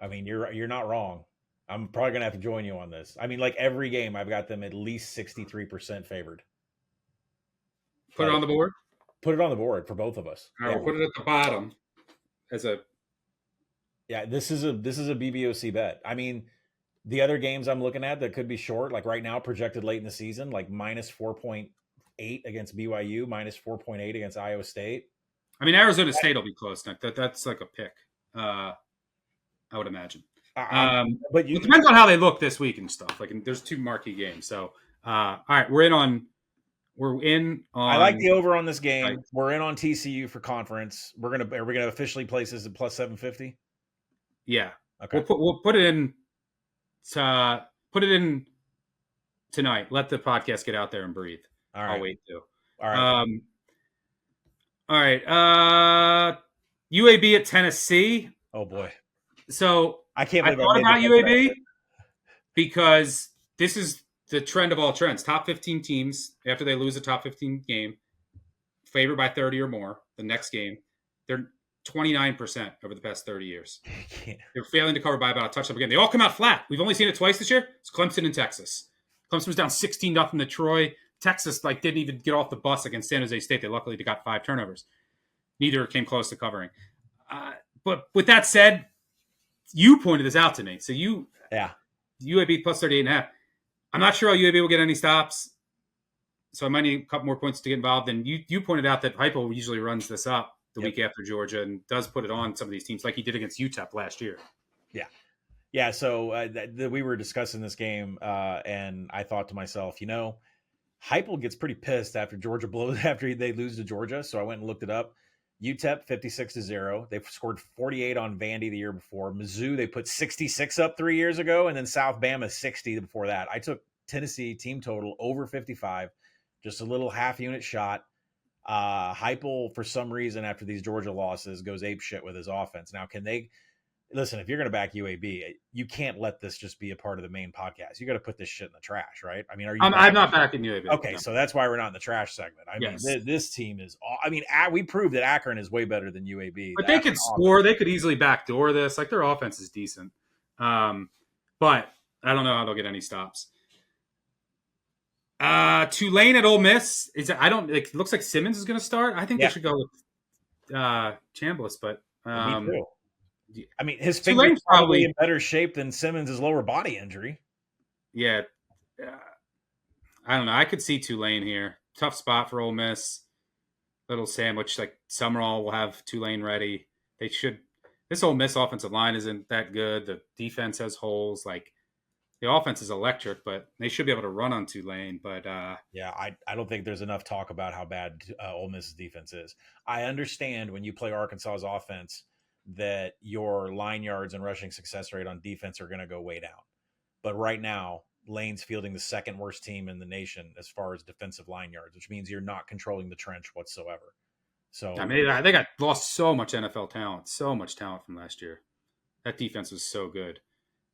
I mean, you're not wrong. I'm probably gonna have to join you on this. I mean, like every game, I've got them at least 63% favored. Put it on the board. Put it on the board for both of us. All right, we'll put it at the bottom as a. Yeah, this is a BBOC bet. I mean, the other games I'm looking at that could be short, like right now, projected late in the season, like minus 4.8 against BYU, minus 4.8 against Iowa State. I mean, Arizona State will be close. That's like a pick. I would imagine. But it depends on how they look this week and stuff. Like, there's two marquee games. So, all right, we're in on. I like the over on this game. Right. We're in on TCU for conference. Are we gonna officially place this at plus 750? Yeah. Okay. We'll put it in. Put it in tonight. Let the podcast get out there and breathe. All right. I'll wait too. All right. All right. UAB at Tennessee. Oh boy. So I can't believe I thought about UAB because this is the trend of all trends. Top 15 teams, after they lose a top 15 game, favored by 30 or more the next game, they're 29% over the past 30 years. They're failing to cover by about a touchdown per game. They all come out flat. We've only seen it twice this year. It's Clemson and Texas. Clemson was down 16-0 to Troy. Texas didn't even get off the bus against San Jose State. They luckily got 5 turnovers. Neither came close to covering. But with that said, you pointed this out to me. So UAB plus 38.5. I'm not sure how UAB will get any stops. So I might need a couple more points to get involved. And you pointed out that Heupel usually runs this up the week after Georgia and does put it on some of these teams like he did against UTEP last year. Yeah. Yeah. So we were discussing this game and I thought to myself, Heupel gets pretty pissed after they lose to Georgia. So I went and looked it up. UTEP 56-0. They've scored 48 on Vandy the year before. Mizzou, they put 66 up 3 years ago, and then South Bama 60 before that. I took Tennessee team total over 55, just a little half unit shot. Heupel, for some reason, after these Georgia losses, goes ape shit with his offense. Now, can they listen? If you're going to back UAB, you can't let this just be a part of the main podcast. You got to put this shit in the trash, right? I mean, are you? I'm not backing UAB. Okay, no. so that's why we're not in the trash segment. I mean, this team is. I mean, we proved that Akron is way better than UAB. But they could score. They could easily backdoor this. Like, their offense is decent. But I don't know how they'll get any stops. Tulane at Ole Miss. It looks like Simmons is going to start. I think they should go with Chambliss, but me too. I mean, his finger's probably in better shape than Simmons' lower body injury. Yeah. I don't know. I could see Tulane here. Tough spot for Ole Miss. Little sandwich. Like, Summerall will have Tulane ready. They should. This Ole Miss offensive line isn't that good. The defense has holes. Like, the offense is electric, but they should be able to run on Tulane. But yeah, I don't think there's enough talk about how bad Ole Miss's defense is. I understand when you play Arkansas's offense that your line yards and rushing success rate on defense are going to go way down. But right now, Lane's fielding the second worst team in the nation as far as defensive line yards, which means you're not controlling the trench whatsoever. So I mean, they got lost so much NFL talent, so much talent from last year. That defense was so good.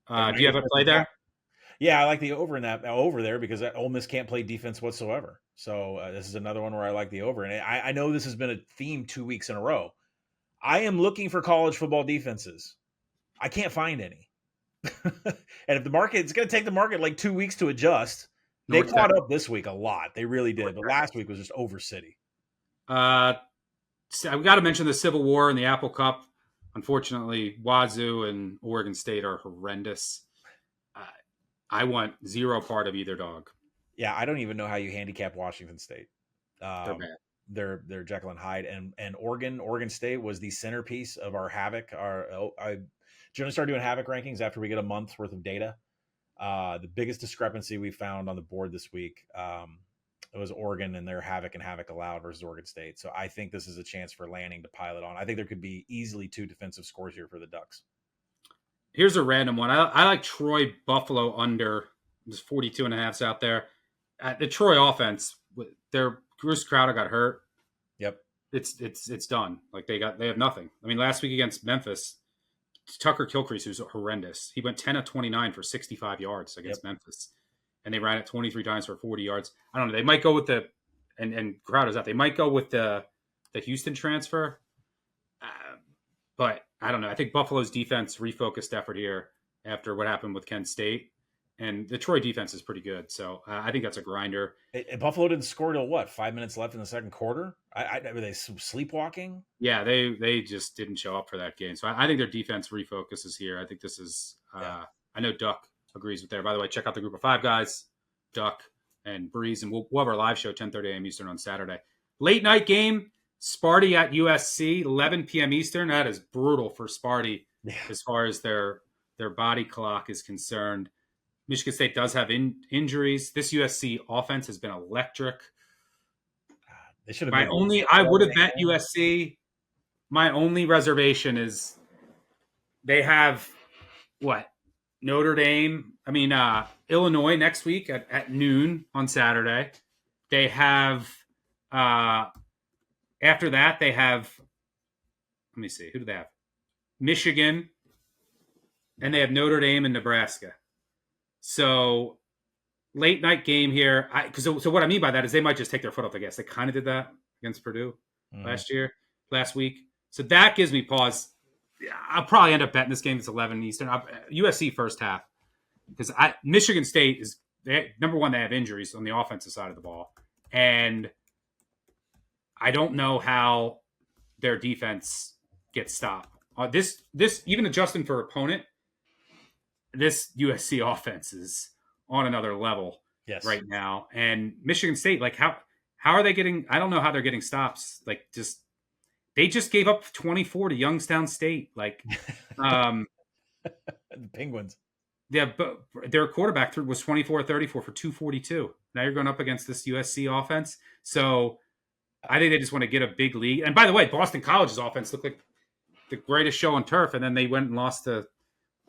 Do you have a play there? Yeah, I like the over in that over there because Ole Miss can't play defense whatsoever. So this is another one where I like the over. And I know this has been a theme 2 weeks in a row. I am looking for college football defenses. I can't find any. And if the market, it's going to take the market like 2 weeks to adjust. They caught up this week a lot. They really did. But last week was just over city. I've got to mention the Civil War and the Apple Cup. Unfortunately, Wazoo and Oregon State are horrendous. I want zero part of either dog. Yeah, I don't even know how you handicap Washington State. They're bad. They're Jekyll and Hyde, and Oregon State was the centerpiece of our Havoc. I generally start doing Havoc rankings after we get a month's worth of data. The biggest discrepancy we found on the board this week it was Oregon and their Havoc and Havoc allowed versus Oregon State. So I think this is a chance for Lanning to pile it on. I think there could be easily 2 defensive scores here for the Ducks. Here's a random one. I like Troy Buffalo under. There's 42.5s out there. The Troy offense, their Bruce Crowder got hurt. Yep. It's done. Like, they have nothing. I mean, last week against Memphis, Tucker Kilcrease, who's horrendous, he went 10 of 29 for 65 yards against Memphis. And they ran it 23 times for 40 yards. I don't know. They might go with and Crowder's out. They might go with the Houston transfer. But I don't know. I think Buffalo's defense refocused effort here after what happened with Kent State. And the Troy defense is pretty good. So I think that's a grinder. And Buffalo didn't score till what? 5 minutes left in the second quarter? Were they sleepwalking? Yeah, they just didn't show up for that game. So I think their defense refocuses here. I think this is I know Duck agrees with there. By the way, check out the group of 5 guys, Duck and Breeze. And we'll have our live show 10:30 a.m. Eastern on Saturday. Late night game, Sparty at USC, 11 p.m. Eastern. That is brutal for Sparty as far as their body clock is concerned. Michigan State does have injuries. This USC offense has been electric. They should have. I would have bet USC. My only reservation is they have Notre Dame. I mean, Illinois next week at noon on Saturday. They have. After that, they have. Let me see. Who do they have? Michigan, and they have Notre Dame and Nebraska. So, late night game here. So what I mean by that is they might just take their foot off the gas. They kind of did that against Purdue last week. So that gives me pause. I'll probably end up betting this game. It's 11 Eastern. USC first half because Michigan State is number one. They have injuries on the offensive side of the ball, and I don't know how their defense gets stopped. This even adjusting for opponent. This USC offense is on another level right now. And Michigan State, like how are they getting? I don't know how they're getting stops. Like they just gave up 24 to Youngstown State. Like the Penguins. Yeah, but their quarterback was 24-34 for 242. Now you're going up against this USC offense. So I think they just want to get a big lead. And by the way, Boston College's offense looked like the greatest show on turf, and then they went and lost to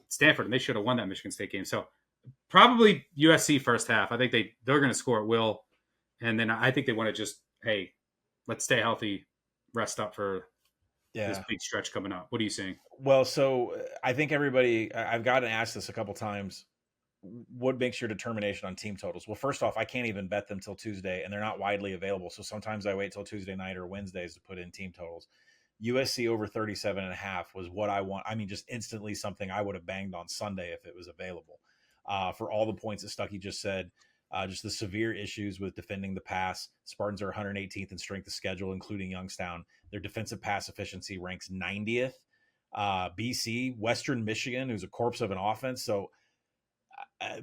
Stanford, and they should have won that Michigan State game. So Probably USC first half. I think they're going to score at will, and then I think they want to just, hey, let's stay healthy, rest up for this big stretch coming up. What are you seeing? Well, so I think everybody, I've gotten asked this a couple times. What makes your determination on team totals? Well, first off, I can't even bet them till Tuesday, and they're not widely available. So sometimes I wait till Tuesday night or Wednesdays to put in team totals. USC over 37.5 was what I want. I mean, just instantly something I would have banged on Sunday if it was available. For all the points that Stuckey just said, just the severe issues with defending the pass. Spartans are 118th in strength of schedule, including Youngstown. Their defensive pass efficiency ranks 90th. BC, Western Michigan, who's a corpse of an offense. So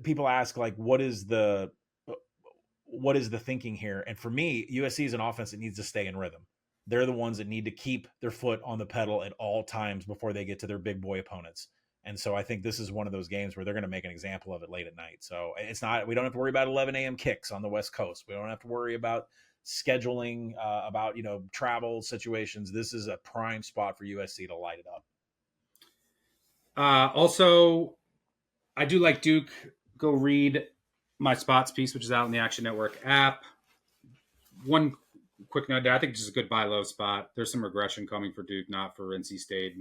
people ask, like, what is the thinking here? And for me, USC is an offense that needs to stay in rhythm. They're the ones that need to keep their foot on the pedal at all times before they get to their big boy opponents. And so I think this is one of those games where they're going to make an example of it late at night. So we don't have to worry about 11 a.m. kicks on the West Coast. We don't have to worry about scheduling, about, travel situations. This is a prime spot for USC to light it up. Also, I do like Duke. Go read my spots piece, which is out in the Action Network app. One quick note there. I think this is a good buy low spot. There's some regression coming for Duke, not for NC State.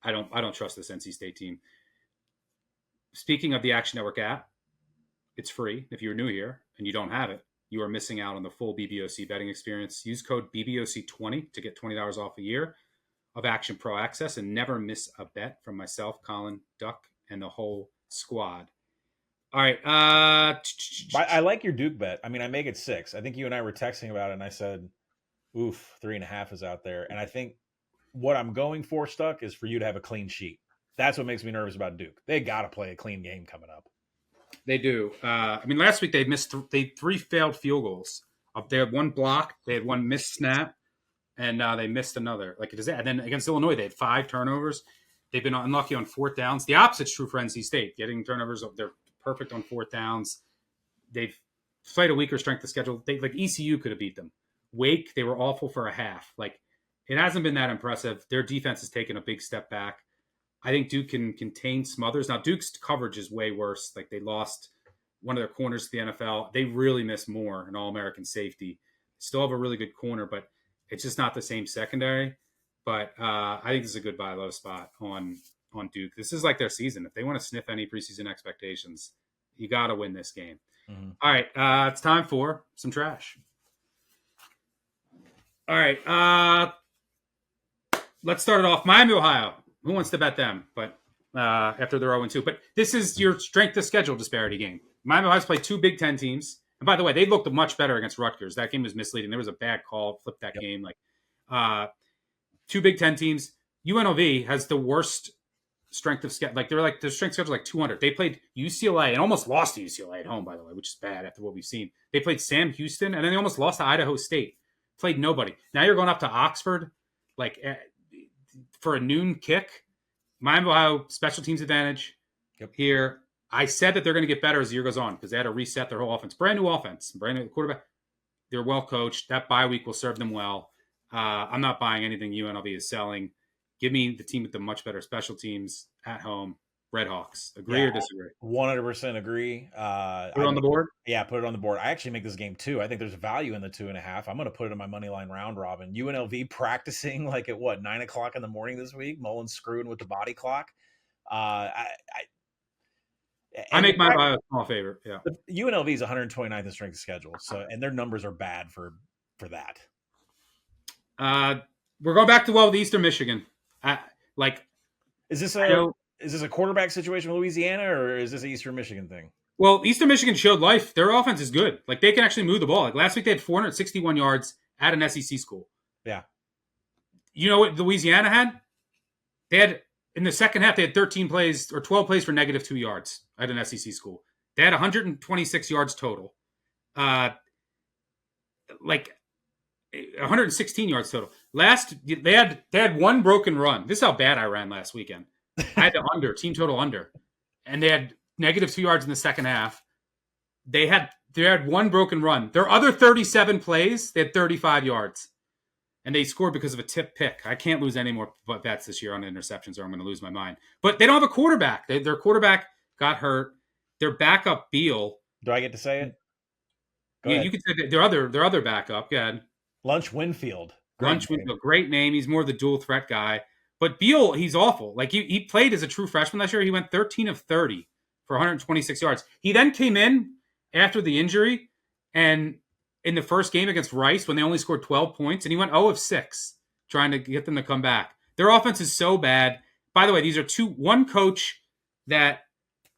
I don't trust this NC State team. Speaking of the Action Network app, it's free. If you're new here and you don't have it, you are missing out on the full BBOC betting experience. Use code BBOC20 to get $20 off a year of Action Pro access and never miss a bet from myself, Colin, Duck, and the whole squad. All right. I like your Duke bet. I mean, I make it 6. I think you and I were texting about it, and I said, oof, 3.5 is out there. And I think what I'm going for, Stuck, is for you to have a clean sheet. That's what makes me nervous about Duke. They got to play a clean game coming up. They do. I mean, last week they missed 3 failed field goals. They had 1 block. They had 1 missed snap. And they missed another. And then against Illinois, they had 5 turnovers. They've been unlucky on 4th downs. The opposite's true for NC State. Getting turnovers, they're perfect on 4th downs. They've played a weaker strength of schedule. ECU could have beat them. Wake, they were awful for a half. It hasn't been that impressive. Their defense has taken a big step back. I think Duke can contain Smothers. Now, Duke's coverage is way worse. They lost one of their corners to the NFL. They really miss Moore, an All-American safety. Still have a really good corner, but it's just not the same secondary. But I think this is a good buy low spot on Duke. This is like their season. If they want to sniff any preseason expectations, you got to win this game. Mm-hmm. All right. It's time for some trash. All right. Let's start it off. Miami, Ohio. Who wants to bet them? But after they're 0-2. But this is your strength of schedule disparity game. Miami, Ohio's played 2 Big Ten teams. And by the way, they looked much better against Rutgers. That game was misleading. There was a bad call. Flipped that game. 2 Big Ten teams. UNLV has the worst strength of schedule. Their strength schedule is 200. They played UCLA and almost lost to UCLA at home, by the way, which is bad after what we've seen. They played Sam Houston, and then they almost lost to Idaho State. Played nobody. Now you're going up to Oxford, for a noon kick. Miami, Ohio, special teams advantage here. I said that they're going to get better as the year goes on because they had to reset their whole offense. Brand new offense. Brand new quarterback. They're well coached. That bye week will serve them well. I'm not buying anything UNLV is selling. Give me the team with the much better special teams at home. Redhawks. Agree or disagree? 100% agree. Put it on the board? Yeah, put it on the board. I actually make this game 2. I think there's value in the 2.5. I'm going to put it in my money line round robin. UNLV practicing at 9 o'clock in the morning this week. Mullen's screwing with the body clock. I make my buy a small favorite. Yeah. UNLV is 129th in strength of schedule. And their numbers are bad for that. We're going back to Eastern Michigan. Is this a quarterback situation with Louisiana, or is this an Eastern Michigan thing? Well, Eastern Michigan showed life. Their offense is good. They can actually move the ball. Last week they had 461 yards at an SEC school. Yeah. You know what Louisiana had? They had in the second half they had 13 plays or 12 plays for -2 yards at an SEC school. They had 126 yards total. 116 yards total. They had 1 broken run. This is how bad I ran last weekend. I had the team total under. And they had -2 yards in the second half. They had 1 broken run. Their other 37 plays, they had 35 yards. And they scored because of a tip pick. I can't lose any more bets this year on interceptions or I'm going to lose my mind. But they don't have a quarterback. Their quarterback got hurt. Their backup Beal. Do I get to say it? Go Yeah, ahead. you could say that their other backup. Go ahead. Lunch Winfield. Lunch with a great name. He's more the dual threat guy. But Beal, he's awful. Like he played as a true freshman last year. He went 13 of 30 for 126 yards. He then came in after the injury and in the first game against Rice when they only scored 12 points, and he went 0 of 6 trying to get them to come back. Their offense is so bad. By the way, these are one coach that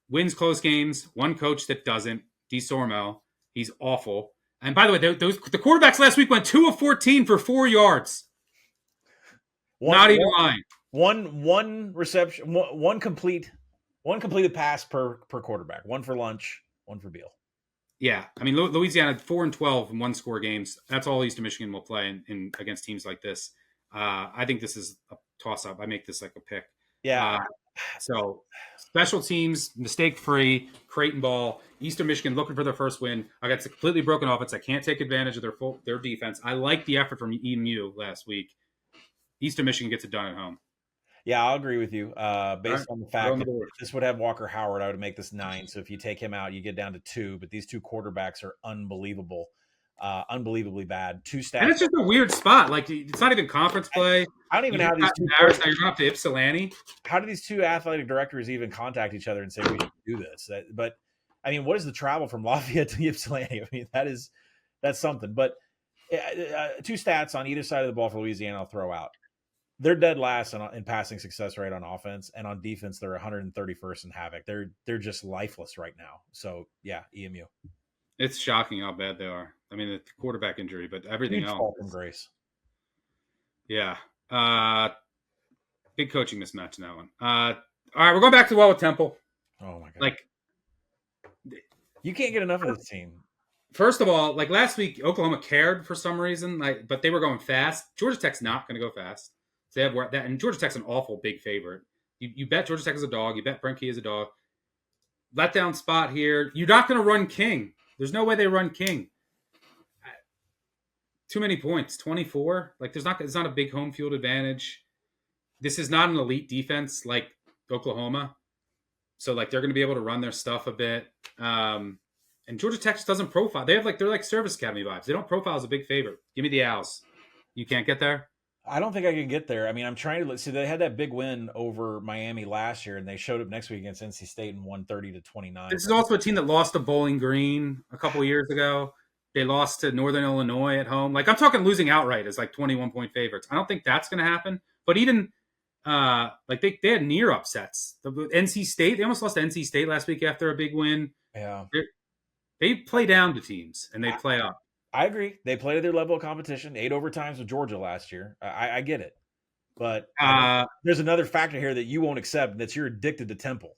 wins close games, one coach that doesn't. DeSormo, he's awful. And by the way, the quarterbacks last week went 2 of 14 for 4 yards. Not even lying. One reception, one completed pass per quarterback. One for Lunch, one for Beal. Yeah, I mean Louisiana 4 and 12 in one score games. That's all Eastern Michigan will play in against teams like this. I think this is a toss up. I make this like a pick. Yeah. So special teams, mistake free, Creighton ball. Eastern Michigan looking for their first win against a completely broken offense. I can't take advantage of their defense. I like the effort from EMU last week. Eastern Michigan gets it done at home. Yeah, I'll agree with you. Based on the fact that if this would have Walker Howard, I would make this 9. So if you take him out, you get down to 2. But these two quarterbacks are unbelievable, unbelievably bad. 2 stats. And it's just a weird spot. Like it's not even conference play. I don't even know how these two. Now you're going up to Ypsilanti. How do these two athletic directors even contact each other and say we should do this? But I mean, what is the travel from Lafayette to Ypsilanti? I mean, that's something. But 2 stats on either side of the ball for Louisiana, I'll throw out. They're dead last in passing success rate on offense, and on defense, they're 131st in havoc. They're just lifeless right now. So yeah, EMU. It's shocking how bad they are. I mean, the quarterback injury, but everything else. Fall from grace. Yeah. Big coaching mismatch in that one. All right, we're going back to the well with Temple. Oh my god! Like, you can't get enough of this team. First of all, like last week, Oklahoma cared for some reason, but they were going fast. Georgia Tech's not going to go fast. So they have that, and Georgia Tech's an awful big favorite. You bet Georgia Tech is a dog. You bet Brenke is a dog. Letdown spot here. You're not going to run King. There's no way they run King. Too many points. 24. Like it's not a big home field advantage. This is not an elite defense like Oklahoma. So like they're going to be able to run their stuff a bit. And Georgia Tech just doesn't profile. They're like service academy vibes. They don't profile as a big favorite. Give me the Owls. You can't get there? I don't think I can get there. I mean, I'm trying to see. They had that big win over Miami last year, and they showed up next week against NC State and won 30-29. This is also a team that lost to Bowling Green a couple of years ago. They lost to Northern Illinois at home. Like I'm talking losing outright as like 21-point favorites. I don't think that's going to happen. But even like they had near upsets. The NC State, they almost lost to NC State last week after a big win. Yeah, they play down to teams and they play up. I agree. They played at their level of competition. 8 overtimes with Georgia last year. I get it. But there's another factor here that you won't accept, and that's you're addicted to Temple.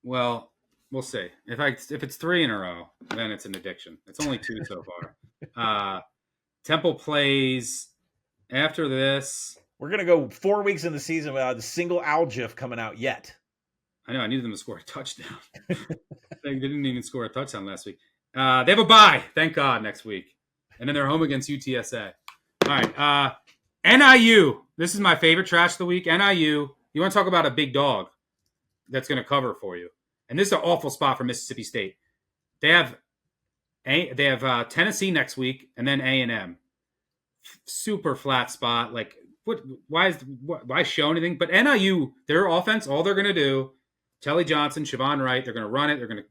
Well, we'll see. If it's 3 in a row, then it's an addiction. It's only 2 so far. Temple plays after this. We're going to go 4 weeks in the season without a single Owl GIF coming out yet. I know. I needed them to score a touchdown. They didn't even score a touchdown last week. They have a bye, thank God, next week. And then they're home against UTSA. All right. NIU. This is my favorite trash of the week. NIU. You want to talk about a big dog that's going to cover for you. And this is an awful spot for Mississippi State. They have Tennessee next week and then A&M. Super flat spot. Like, why show anything? But NIU, their offense, all they're going to do, Telly Johnson, Siobhan Wright, they're going to run it. They're going to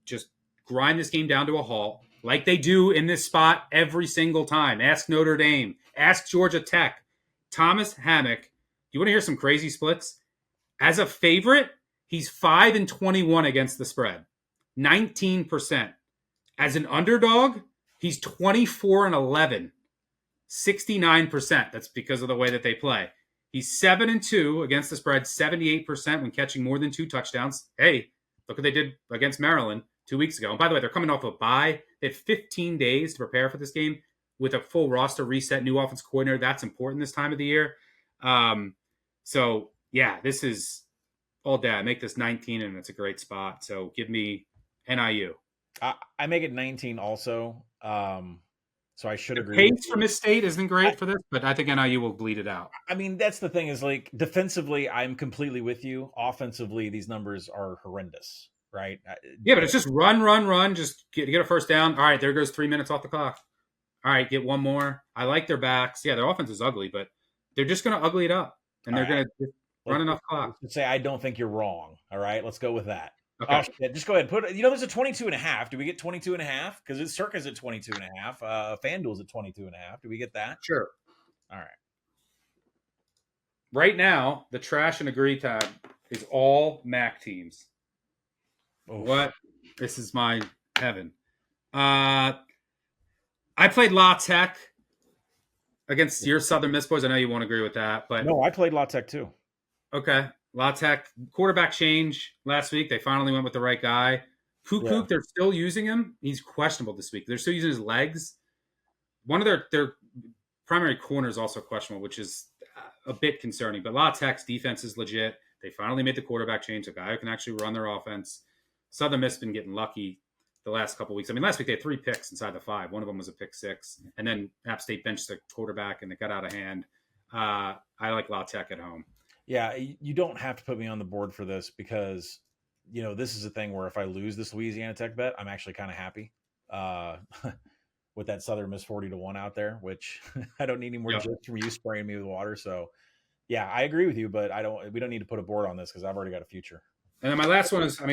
just grind this game down to a halt like they do in this spot every single time. Ask Notre Dame. Ask Georgia Tech. Thomas Hammock. You want to hear some crazy splits? As a favorite, he's 5-21 against the spread. 19%. As an underdog, he's 24-11. 69%. That's because of the way that they play. He's 7-2 against the spread, 78% when catching more than 2 touchdowns. Hey, look what they did against Maryland 2 weeks ago. And by the way, they're coming off a bye. They had 15 days to prepare for this game with a full roster reset, new offense coordinator. That's important this time of the year. So, yeah, this is all day. I make this 19, and it's a great spot. So give me NIU. I make it 19 also. So I should agree. Pace for Miss State isn't great for this, but I think NIU will bleed it out. I mean, that's the thing is like defensively, I'm completely with you. Offensively, these numbers are horrendous. right? Yeah, but it's just run. Just get a first down. All right, there goes 3 minutes off the clock. All right, get one more. I like their backs. Yeah, their offense is ugly, but they're just going to ugly it up, and they're going to run enough clock. Let's say I don't think you're wrong. All right, let's go with that. Okay. Oh, shit. Just go ahead. There's a 22.5. Do we get 22.5? Because it's Circa's at 22.5. FanDuel's at 22.5. Do we get that? Sure. All right. Right now, the trash and agree tab is all MAC teams. Oof. What? This is my heaven. I played La Tech against your Southern Miss boys. I know you won't agree with that, but no, I played La Tech too. Okay. La Tech quarterback change last week. They finally went with the right guy. Pook, they're still using him. He's questionable this week. They're still using his legs. One of their primary corner is also questionable, which is a bit concerning. But La Tech's defense is legit. They finally made the quarterback change, a guy who can actually run their offense. Southern Miss has been getting lucky the last couple of weeks. I mean, last week they had 3 picks inside the 5. One of them was a pick 6. And then App State benched the quarterback, and it got out of hand. I like La Tech at home. Yeah, you don't have to put me on the board for this because, this is a thing where if I lose this Louisiana Tech bet, I'm actually kind of happy with that Southern Miss 40-1 out there, which I don't need any more jips from you spraying me with water. So, yeah, I agree with you, but we don't need to put a board on this because I've already got a future. And then my last one is, I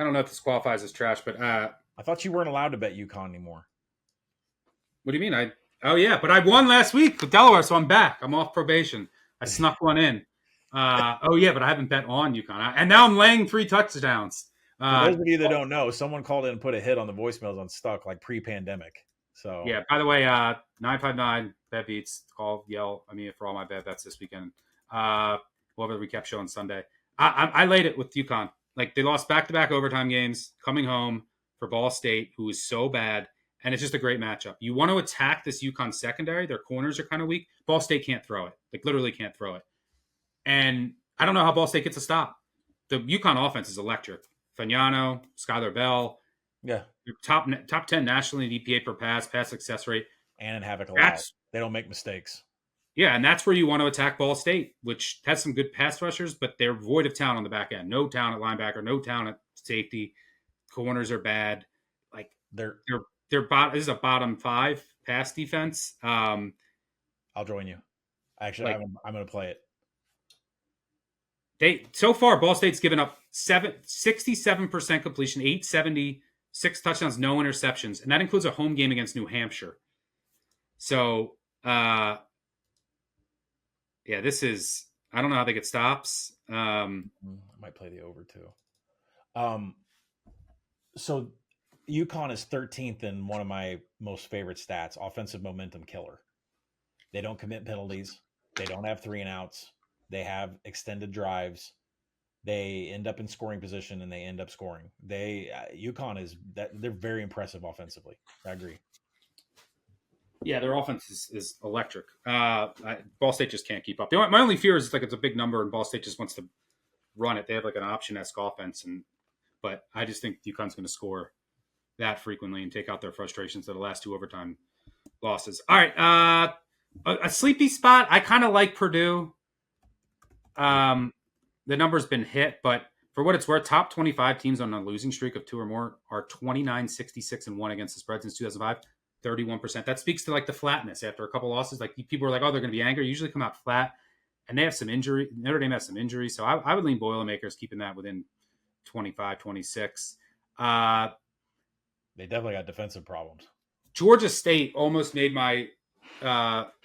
don't know if this qualifies as trash, but I thought you weren't allowed to bet UConn anymore. What do you mean? But I won last week with Delaware, so I'm back. I'm off probation. I snuck one in. But I haven't bet on UConn. And now I'm laying 3 touchdowns. For those of you that don't know, someone called in and put a hit on the voicemails on Stuck, like pre-pandemic. So yeah, by the way, 959 bet beats. Call, yell. For all my bets this weekend. We'll have a recap show on Sunday. I laid it with UConn. Like, they lost back-to-back overtime games coming home for Ball State, who is so bad. And it's just a great matchup. You want to attack this UConn secondary. Their corners are kind of weak. Ball State can't throw it. Like, literally can't throw it. And I don't know how Ball State gets a stop. The UConn offense is electric. Fagnano, Skylar Bell. Yeah. Top 10 nationally in EPA per pass success rate. And in Havoc allowed. They don't make mistakes. Yeah, and that's where you want to attack Ball State, which has some good pass rushers, but they're void of talent on the back end. No talent at linebacker, no talent at safety. Corners are bad. Like, they're this is a bottom 5 pass defense. I'll join you. Actually, I'm going to play it. So far, Ball State's given up 67% completion, 876 touchdowns, no interceptions, and that includes a home game against New Hampshire. So, this is, I don't know how they get stops. I might play the over too. So UConn is 13th in one of my most favorite stats, offensive momentum killer. They don't commit penalties. They don't have 3 and outs. They have extended drives. They end up in scoring position and they end up scoring. UConn they're very impressive offensively. I agree. Yeah, their offense is electric. Ball State just can't keep up. My only fear is it's a big number and Ball State just wants to run it. They have like an option-esque offense, but I just think UConn's going to score that frequently and take out their frustrations of the last 2 overtime losses. All right, a sleepy spot. I kind of like Purdue. The number's been hit, but for what it's worth, top 25 teams on a losing streak of 2 or more are 29, 66, and 1 against the spread since 2005. 31%. That speaks to the flatness after a couple losses. Like, people are like, oh, they're going to be angry. Usually come out flat, and they have some injury. Notre Dame has some injuries, so I would lean Boilermakers, keeping that within 25, 26. They definitely got defensive problems. Georgia State almost made my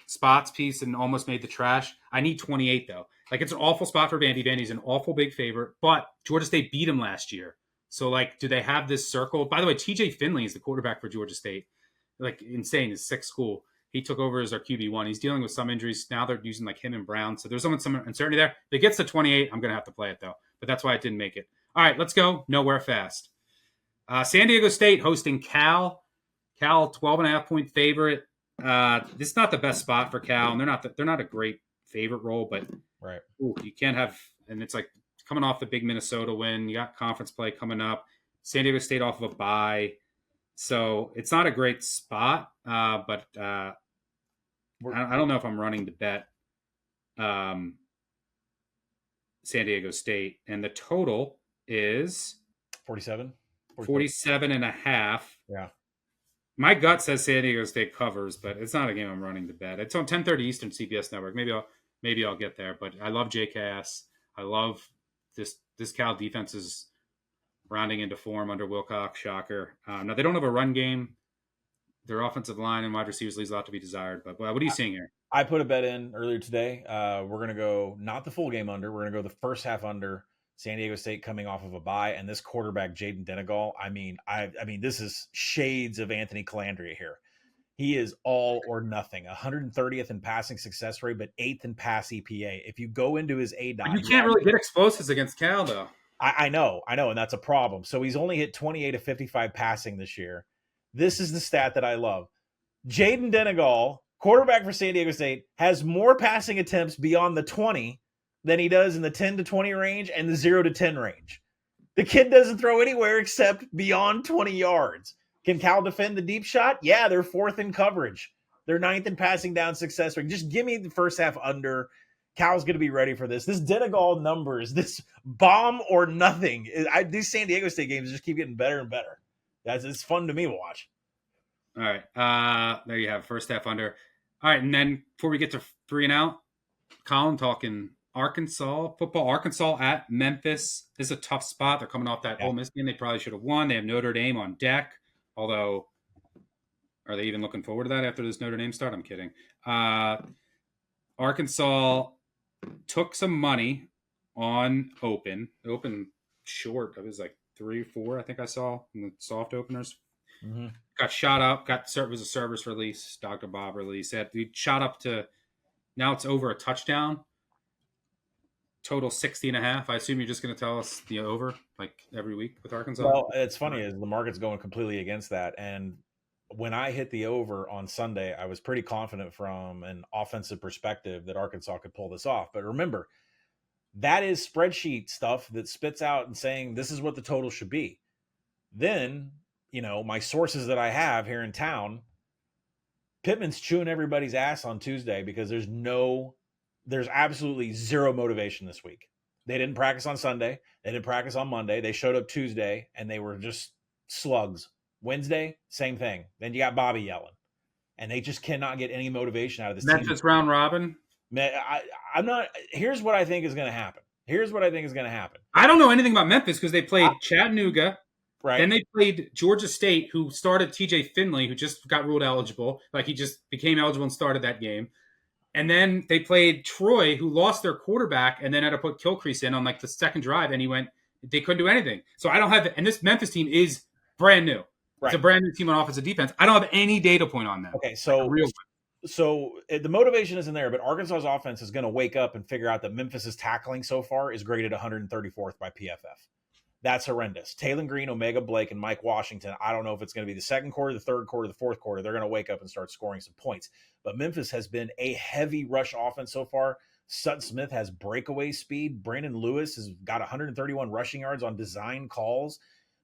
spots piece and almost made the trash. I need 28 though. It's an awful spot for Vandy. Vandy's an awful big favorite, but Georgia State beat him last year. So do they have this circle? By the way, TJ Finley is the quarterback for Georgia State. Insane. His 6th school. He took over as our QB1. He's dealing with some injuries. Now they're using him and Brown. So there's some uncertainty there. If it gets to 28, I'm going to have to play it though. But that's why I didn't make it. All right, let's go. Nowhere fast. San Diego State hosting Cal. Cal, 12.5-point favorite. This is not the best spot for Cal, and they're not a great favorite role, but right. You can't have, and it's coming off the big Minnesota win. You got conference play coming up. San Diego State off of a bye. So it's not a great spot, but I don't know if I'm running to bet San Diego State. And the total is 47? 47 and a half. Yeah. My gut says San Diego State covers, but it's not a game I'm running to bet. It's on 10:30 Eastern CBS Network. Maybe I'll get there, but I love JKS. I love this Cal defense is rounding into form under Wilcox. Shocker. Now they don't have a run game. Their offensive line and wide receivers leaves a lot to be desired. But what are you seeing here? I put a bet in earlier today. We're going to go not the full game under. We're going to go the first half under. San Diego State coming off of a bye, and this quarterback Jaden Denegal. I mean, this is shades of Anthony Calandria here. He is all or nothing. 130th in passing success rate, but 8th in pass EPA. If you go into his ADOT, You can't really get explosives against Cal, though. I know, and that's a problem. So he's only hit 28 of 55 passing this year. This is the stat that I love. Jaden Denegal, quarterback for San Diego State, has more passing attempts beyond the 20 than he does in the 10 to 20 range and the 0 to 10 range. The kid doesn't throw anywhere except beyond 20 yards. Can Cal defend the deep shot? Yeah, they're 4th in coverage. They're 9th in passing down success rate. Just give me the first half under. Cal's going to be ready for this. This Denegal numbers, this bomb or nothing. These San Diego State games just keep getting better and better. It's fun to me to watch. All right. There you have first half under. All right. And then before we get to 3 and out, Colin talking Arkansas football. Arkansas at Memphis. This is a tough spot. They're coming off that Ole Miss game. They probably should have won. They have Notre Dame on deck. Although, are they even looking forward to that after this Notre Dame start? I'm kidding. Arkansas took some money on Open. Open short. It was like 3-4, I think I saw in the soft openers. Mm-hmm. Got shot up. It was a service release. Dr. Bob release. He shot up to, now it's over a touchdown. Total 60.5. I assume you're just going to tell us the over like every week with Arkansas. Well, it's funny is the market's going completely against that. And when I hit the over on Sunday, I was pretty confident from an offensive perspective that Arkansas could pull this off. But remember, that is spreadsheet stuff that spits out and saying this is what the total should be. Then, my sources that I have here in town, Pittman's chewing everybody's ass on Tuesday because there's absolutely zero motivation this week. They didn't practice on Sunday. They didn't practice on Monday. They showed up Tuesday and they were just slugs. Wednesday, same thing. Then you got Bobby yelling. And they just cannot get any motivation out of this team. Memphis round robin. I'm not. Here's what I think is going to happen. I don't know anything about Memphis because they played Chattanooga. Right. Then they played Georgia State, who started TJ Finley, who just got ruled eligible. Like he just became eligible and started that game. And then they played Troy, who lost their quarterback and then had to put Kilcrease in on like the second drive. And they couldn't do anything. So I don't have, and this Memphis team is brand new. Right. It's a brand new team on offensive defense. I don't have any data point on them. Okay. So the motivation isn't there, but Arkansas's offense is going to wake up and figure out that Memphis's tackling so far is graded 134th by PFF. That's horrendous. Taylon Green, Omega Blake, and Mike Washington. I don't know if it's going to be the second quarter, the third quarter, the fourth quarter. They're going to wake up and start scoring some points. But Memphis has been a heavy rush offense so far. Sutton Smith has breakaway speed. Brandon Lewis has got 131 rushing yards on design calls.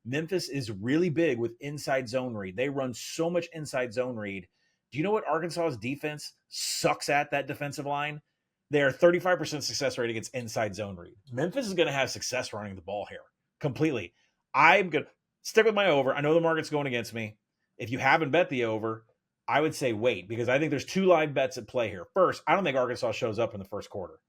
Memphis is really big with inside zone read. They run so much inside zone read. Do you know what Arkansas's defense sucks at, that defensive line? They are 35% success rate against inside zone read. Memphis is going to have success running the ball here. Completely. I'm going to stick with my over. I know the market's going against me. If you haven't bet the over, I would say wait, because I think there's 2 live bets at play here. First, I don't think Arkansas shows up in the first quarter.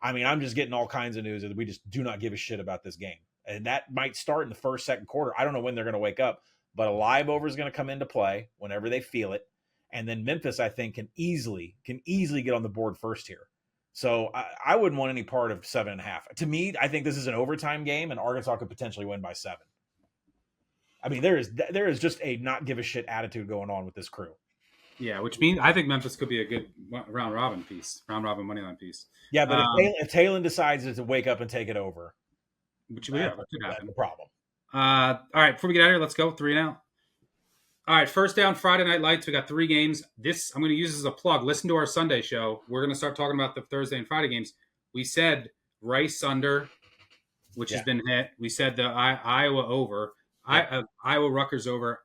I mean, I'm just getting all kinds of news that we just do not give a shit about this game. And that might start in the first, second quarter. I don't know when they're going to wake up, but a live over is going to come into play whenever they feel it. And then Memphis, I think, can easily get on the board first here. So I wouldn't want any part of 7.5. To me, I think this is an overtime game, and Arkansas could potentially win by 7. I mean, there is just a not give a shit attitude going on with this crew. Yeah, which means I think Memphis could be a good round robin moneyline piece. Yeah, but if Taylon decides to wake up and take it over, which could happen. The problem. All right, before we get out of here, let's go 3 and out. All right, first down, Friday Night Lights. We got 3 games. This I'm going to use as a plug. Listen to our Sunday show. We're going to start talking about the Thursday and Friday games. We said Rice under, which has been hit. We said the Iowa over. Iowa Rutgers over.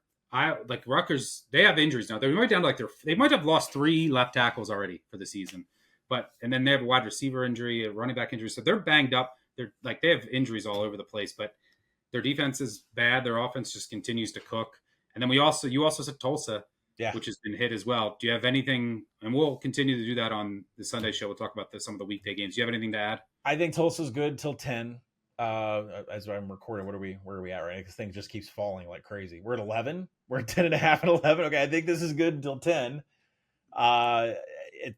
Rutgers, they have injuries now. They're right down to they might have lost 3 left tackles already for the season. And then they have a wide receiver injury, a running back injury. So they're banged up. They have injuries all over the place. But Their defense is bad. Their offense just continues to cook. And then you also said Tulsa, which has been hit as well. Do you have anything? And we'll continue to do that on the Sunday show. We'll talk about some of the weekday games. Do you have anything to add? I think Tulsa's good till 10. As I'm recording, where are we at right now? This thing just keeps falling like crazy. We're at 11. We're at 10.5 and 11. Okay, I think this is good until 10.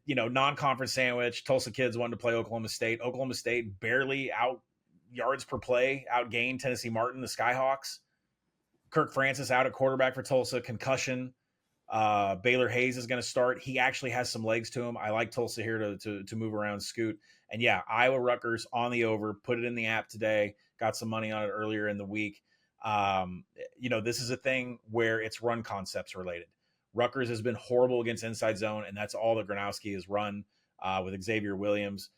Non-conference sandwich. Tulsa kids wanted to play Oklahoma State. Oklahoma State barely out yards per play, outgained Tennessee Martin, the Skyhawks. Kirk Francis out at quarterback for Tulsa, concussion. Baylor Hayes is going to start. He actually has some legs to him. I like Tulsa here to move around, scoot. And yeah, Iowa Rutgers on the over. Put it in the app today. Got some money on it earlier in the week. This is a thing where it's run concepts related. Rutgers has been horrible against inside zone, and that's all that Gronowski has run with Xavier Williams.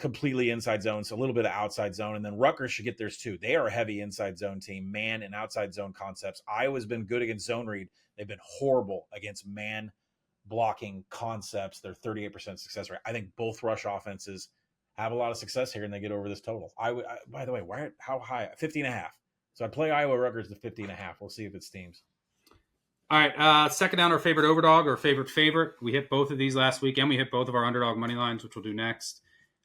Completely inside zone, so a little bit of outside zone. And then Rutgers should get theirs too. They are a heavy inside zone team, man and outside zone concepts. Iowa's been good against zone read. They've been horrible against man blocking concepts. They're 38% success rate. I think both rush offenses have a lot of success here, and they get over this total. By the way, how high? 50.5. So I play Iowa Rutgers to 50.5. We'll see if it steams. All right, second down, our favorite overdog or favorite. We hit both of these last week, and we hit both of our underdog money lines, which we'll do next.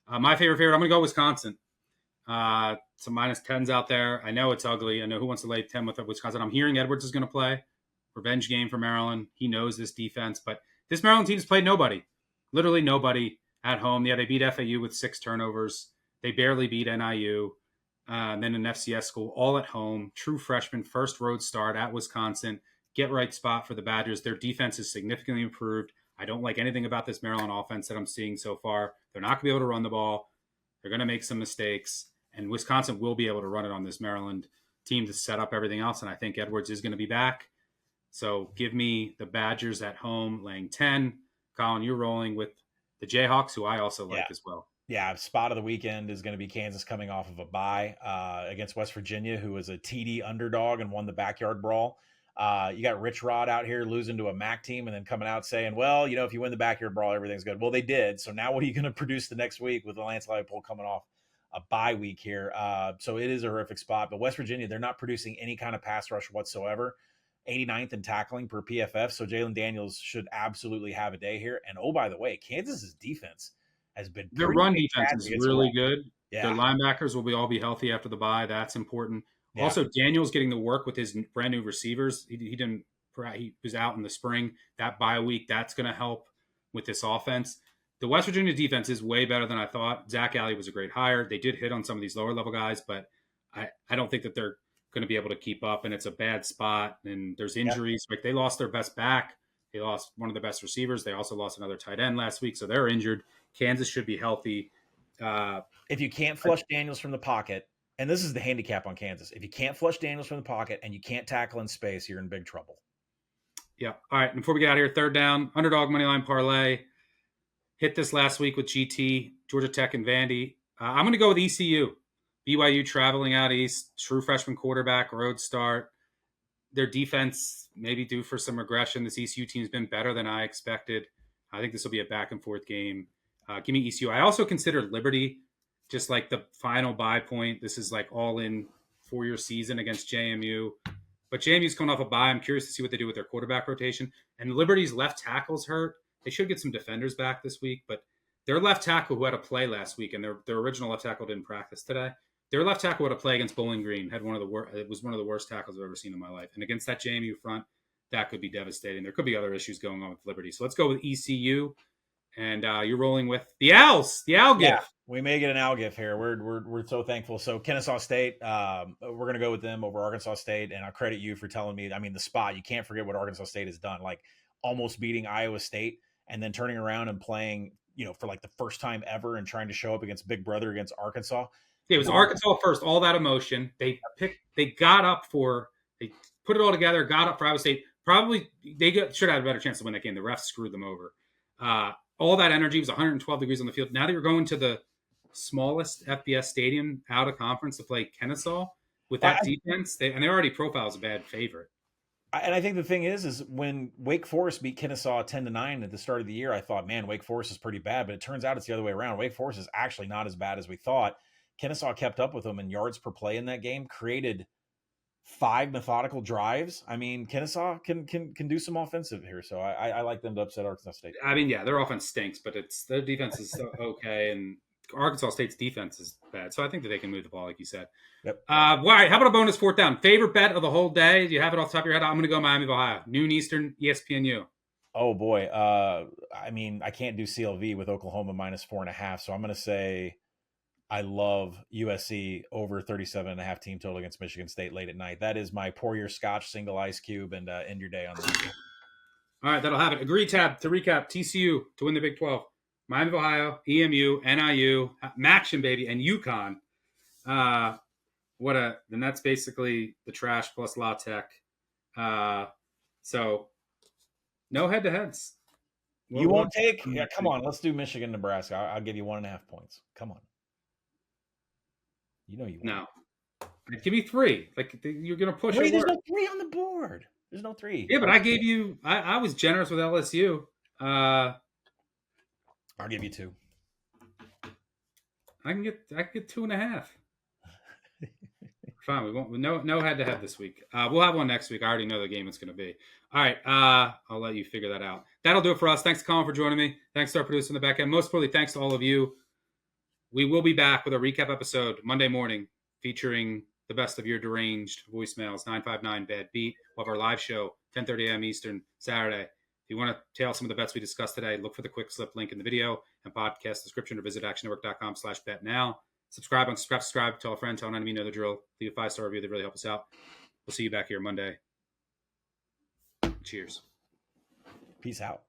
My favorite, I'm going to go Wisconsin. Some -10s out there. I know it's ugly. I know who wants to lay 10 with Wisconsin. I'm hearing Edwards is going to play. Revenge game for Maryland. He knows this defense, but this Maryland team has played nobody. Literally nobody at home. Yeah, they beat FAU with 6 turnovers. They barely beat NIU. Then an FCS school, all at home. True freshman, first road start at Wisconsin. Get right spot for the Badgers. Their defense is significantly improved. I don't like anything about this Maryland offense that I'm seeing so far. They're not going to be able to run the ball. They're going to make some mistakes. And Wisconsin will be able to run it on this Maryland team to set up everything else. And I think Edwards is going to be back. So give me the Badgers at home laying 10. Collin, you're rolling with the Jayhawks, who I also like as well. Yeah, spot of the weekend is going to be Kansas coming off of a bye against West Virginia, who was a TD underdog and won the backyard brawl. You got Rich Rod out here losing to a MAC team and then coming out saying, well, if you win the backyard brawl, everything's good. Well, they did. So now what are you going to produce the next week with the Lance Leipold coming off a bye week here? So it is a horrific spot. But West Virginia, they're not producing any kind of pass rush whatsoever. 89th in tackling per PFF. So Jalen Daniels should absolutely have a day here. And oh, by the way, Kansas's defense has been their run defense is really good. Yeah. Their linebackers will all be healthy after the bye. That's important. Yeah. Also, Daniels getting to work with his brand new receivers. He was out in the spring. That bye week, that's going to help with this offense. The West Virginia defense is way better than I thought. Zach Alley was a great hire. They did hit on some of these lower level guys, but I don't think that they're going to be able to keep up, and it's a bad spot. And there's injuries. Like they lost their best back. They lost one of the best receivers. They also lost another tight end last week, so they're injured. Kansas should be healthy. If you can't flush Daniels from the pocket, and this is the handicap on Kansas, if you can't flush Daniels from the pocket and you can't tackle in space, you're in big trouble. Yeah. All right. Before we get out of here, third down, underdog moneyline parlay. Hit this last week with GT, Georgia Tech, and Vandy. I'm going to go with ECU. BYU traveling out east, true freshman quarterback, road start. Their defense maybe due for some regression. This ECU team's been better than I expected. I think this will be a back-and-forth game. Give me ECU. I also consider Liberty just like the final buy point. This is like all in for your season against JMU. But JMU's coming off a bye. I'm curious to see what they do with their quarterback rotation. And Liberty's left tackle's hurt. They should get some defenders back this week. But their left tackle who had a play last week, and their original left tackle didn't practice today. Their left tackle had a play against Bowling Green. It was one of the worst tackles I've ever seen in my life. And against that JMU front, that could be devastating. There could be other issues going on with Liberty. So let's go with ECU. And you're rolling with the Owls, the Owl yeah, GIF. We may get an Owl GIF here. We're so thankful. So Kennesaw State, we're going to go with them over Arkansas State. And I credit you for telling me, the spot, you can't forget what Arkansas State has done. Like almost beating Iowa State and then turning around and playing, for like the first time ever and trying to show up against Big Brother against Arkansas. Yeah, it was Arkansas first, all that emotion. They put it all together, got up for Iowa State. Probably should have had a better chance to win that game. The refs screwed them over. All that energy was 112 degrees on the field. Now that you're going to the smallest FBS stadium out of conference to play Kennesaw with that defense, they already profile as a bad favorite. And I think the thing is when Wake Forest beat Kennesaw 10-9 at the start of the year, I thought, man, Wake Forest is pretty bad. But it turns out it's the other way around. Wake Forest is actually not as bad as we thought. Kennesaw kept up with them in yards per play in that game, created 5 methodical drives. I mean, Kennesaw can do some offensive here, so I like them to upset Arkansas State. I mean, yeah, their offense stinks, but their defense is okay, and Arkansas State's defense is bad. So I think that they can move the ball, like you said. Yep. All right, how about a bonus fourth down? Favorite bet of the whole day? Do you have it off the top of your head? I'm going to go Miami of Ohio. Noon Eastern, ESPNU. Oh, boy. I mean, I can't do CLV with Oklahoma minus 4.5, so I'm going to say I love USC over 37.5 team total against Michigan State late at night. That is my pour your scotch, single ice cube, and end your day on that. All right, that'll have it. Agree tab to recap: TCU to win the Big 12, Miami of Ohio, EMU, NIU, Maction baby, and UConn. Then that's basically the trash plus La Tech. So no head to heads. You won't take? Yeah, come on. Let's do Michigan, Nebraska. I'll give you 1.5 points. Come on. You know you won't. No. Give me 3. Like you're gonna push. Wait, there's no 3 on the board. There's no 3. Yeah, but I gave you. I was generous with LSU. I'll give you 2. I can get 2.5. Fine. We won't. No head to head this week. We'll have one next week. I already know the game it's going to be. All right. I'll let you figure that out. That'll do it for us. Thanks to Colin for joining me. Thanks to our producer in the back end. Most importantly, thanks to all of you. We will be back with a recap episode Monday morning featuring the best of your deranged voicemails, 959-BAD-BEAT. We'll have our live show, 10:30 a.m. Eastern, Saturday. If you want to tell some of the bets we discussed today, look for the quick slip link in the video and podcast description or visit actionnetwork.com/bet now. Subscribe. Tell a friend, tell an enemy, know the drill. Leave a 5-star review. They really help us out. We'll see you back here Monday. Cheers. Peace out.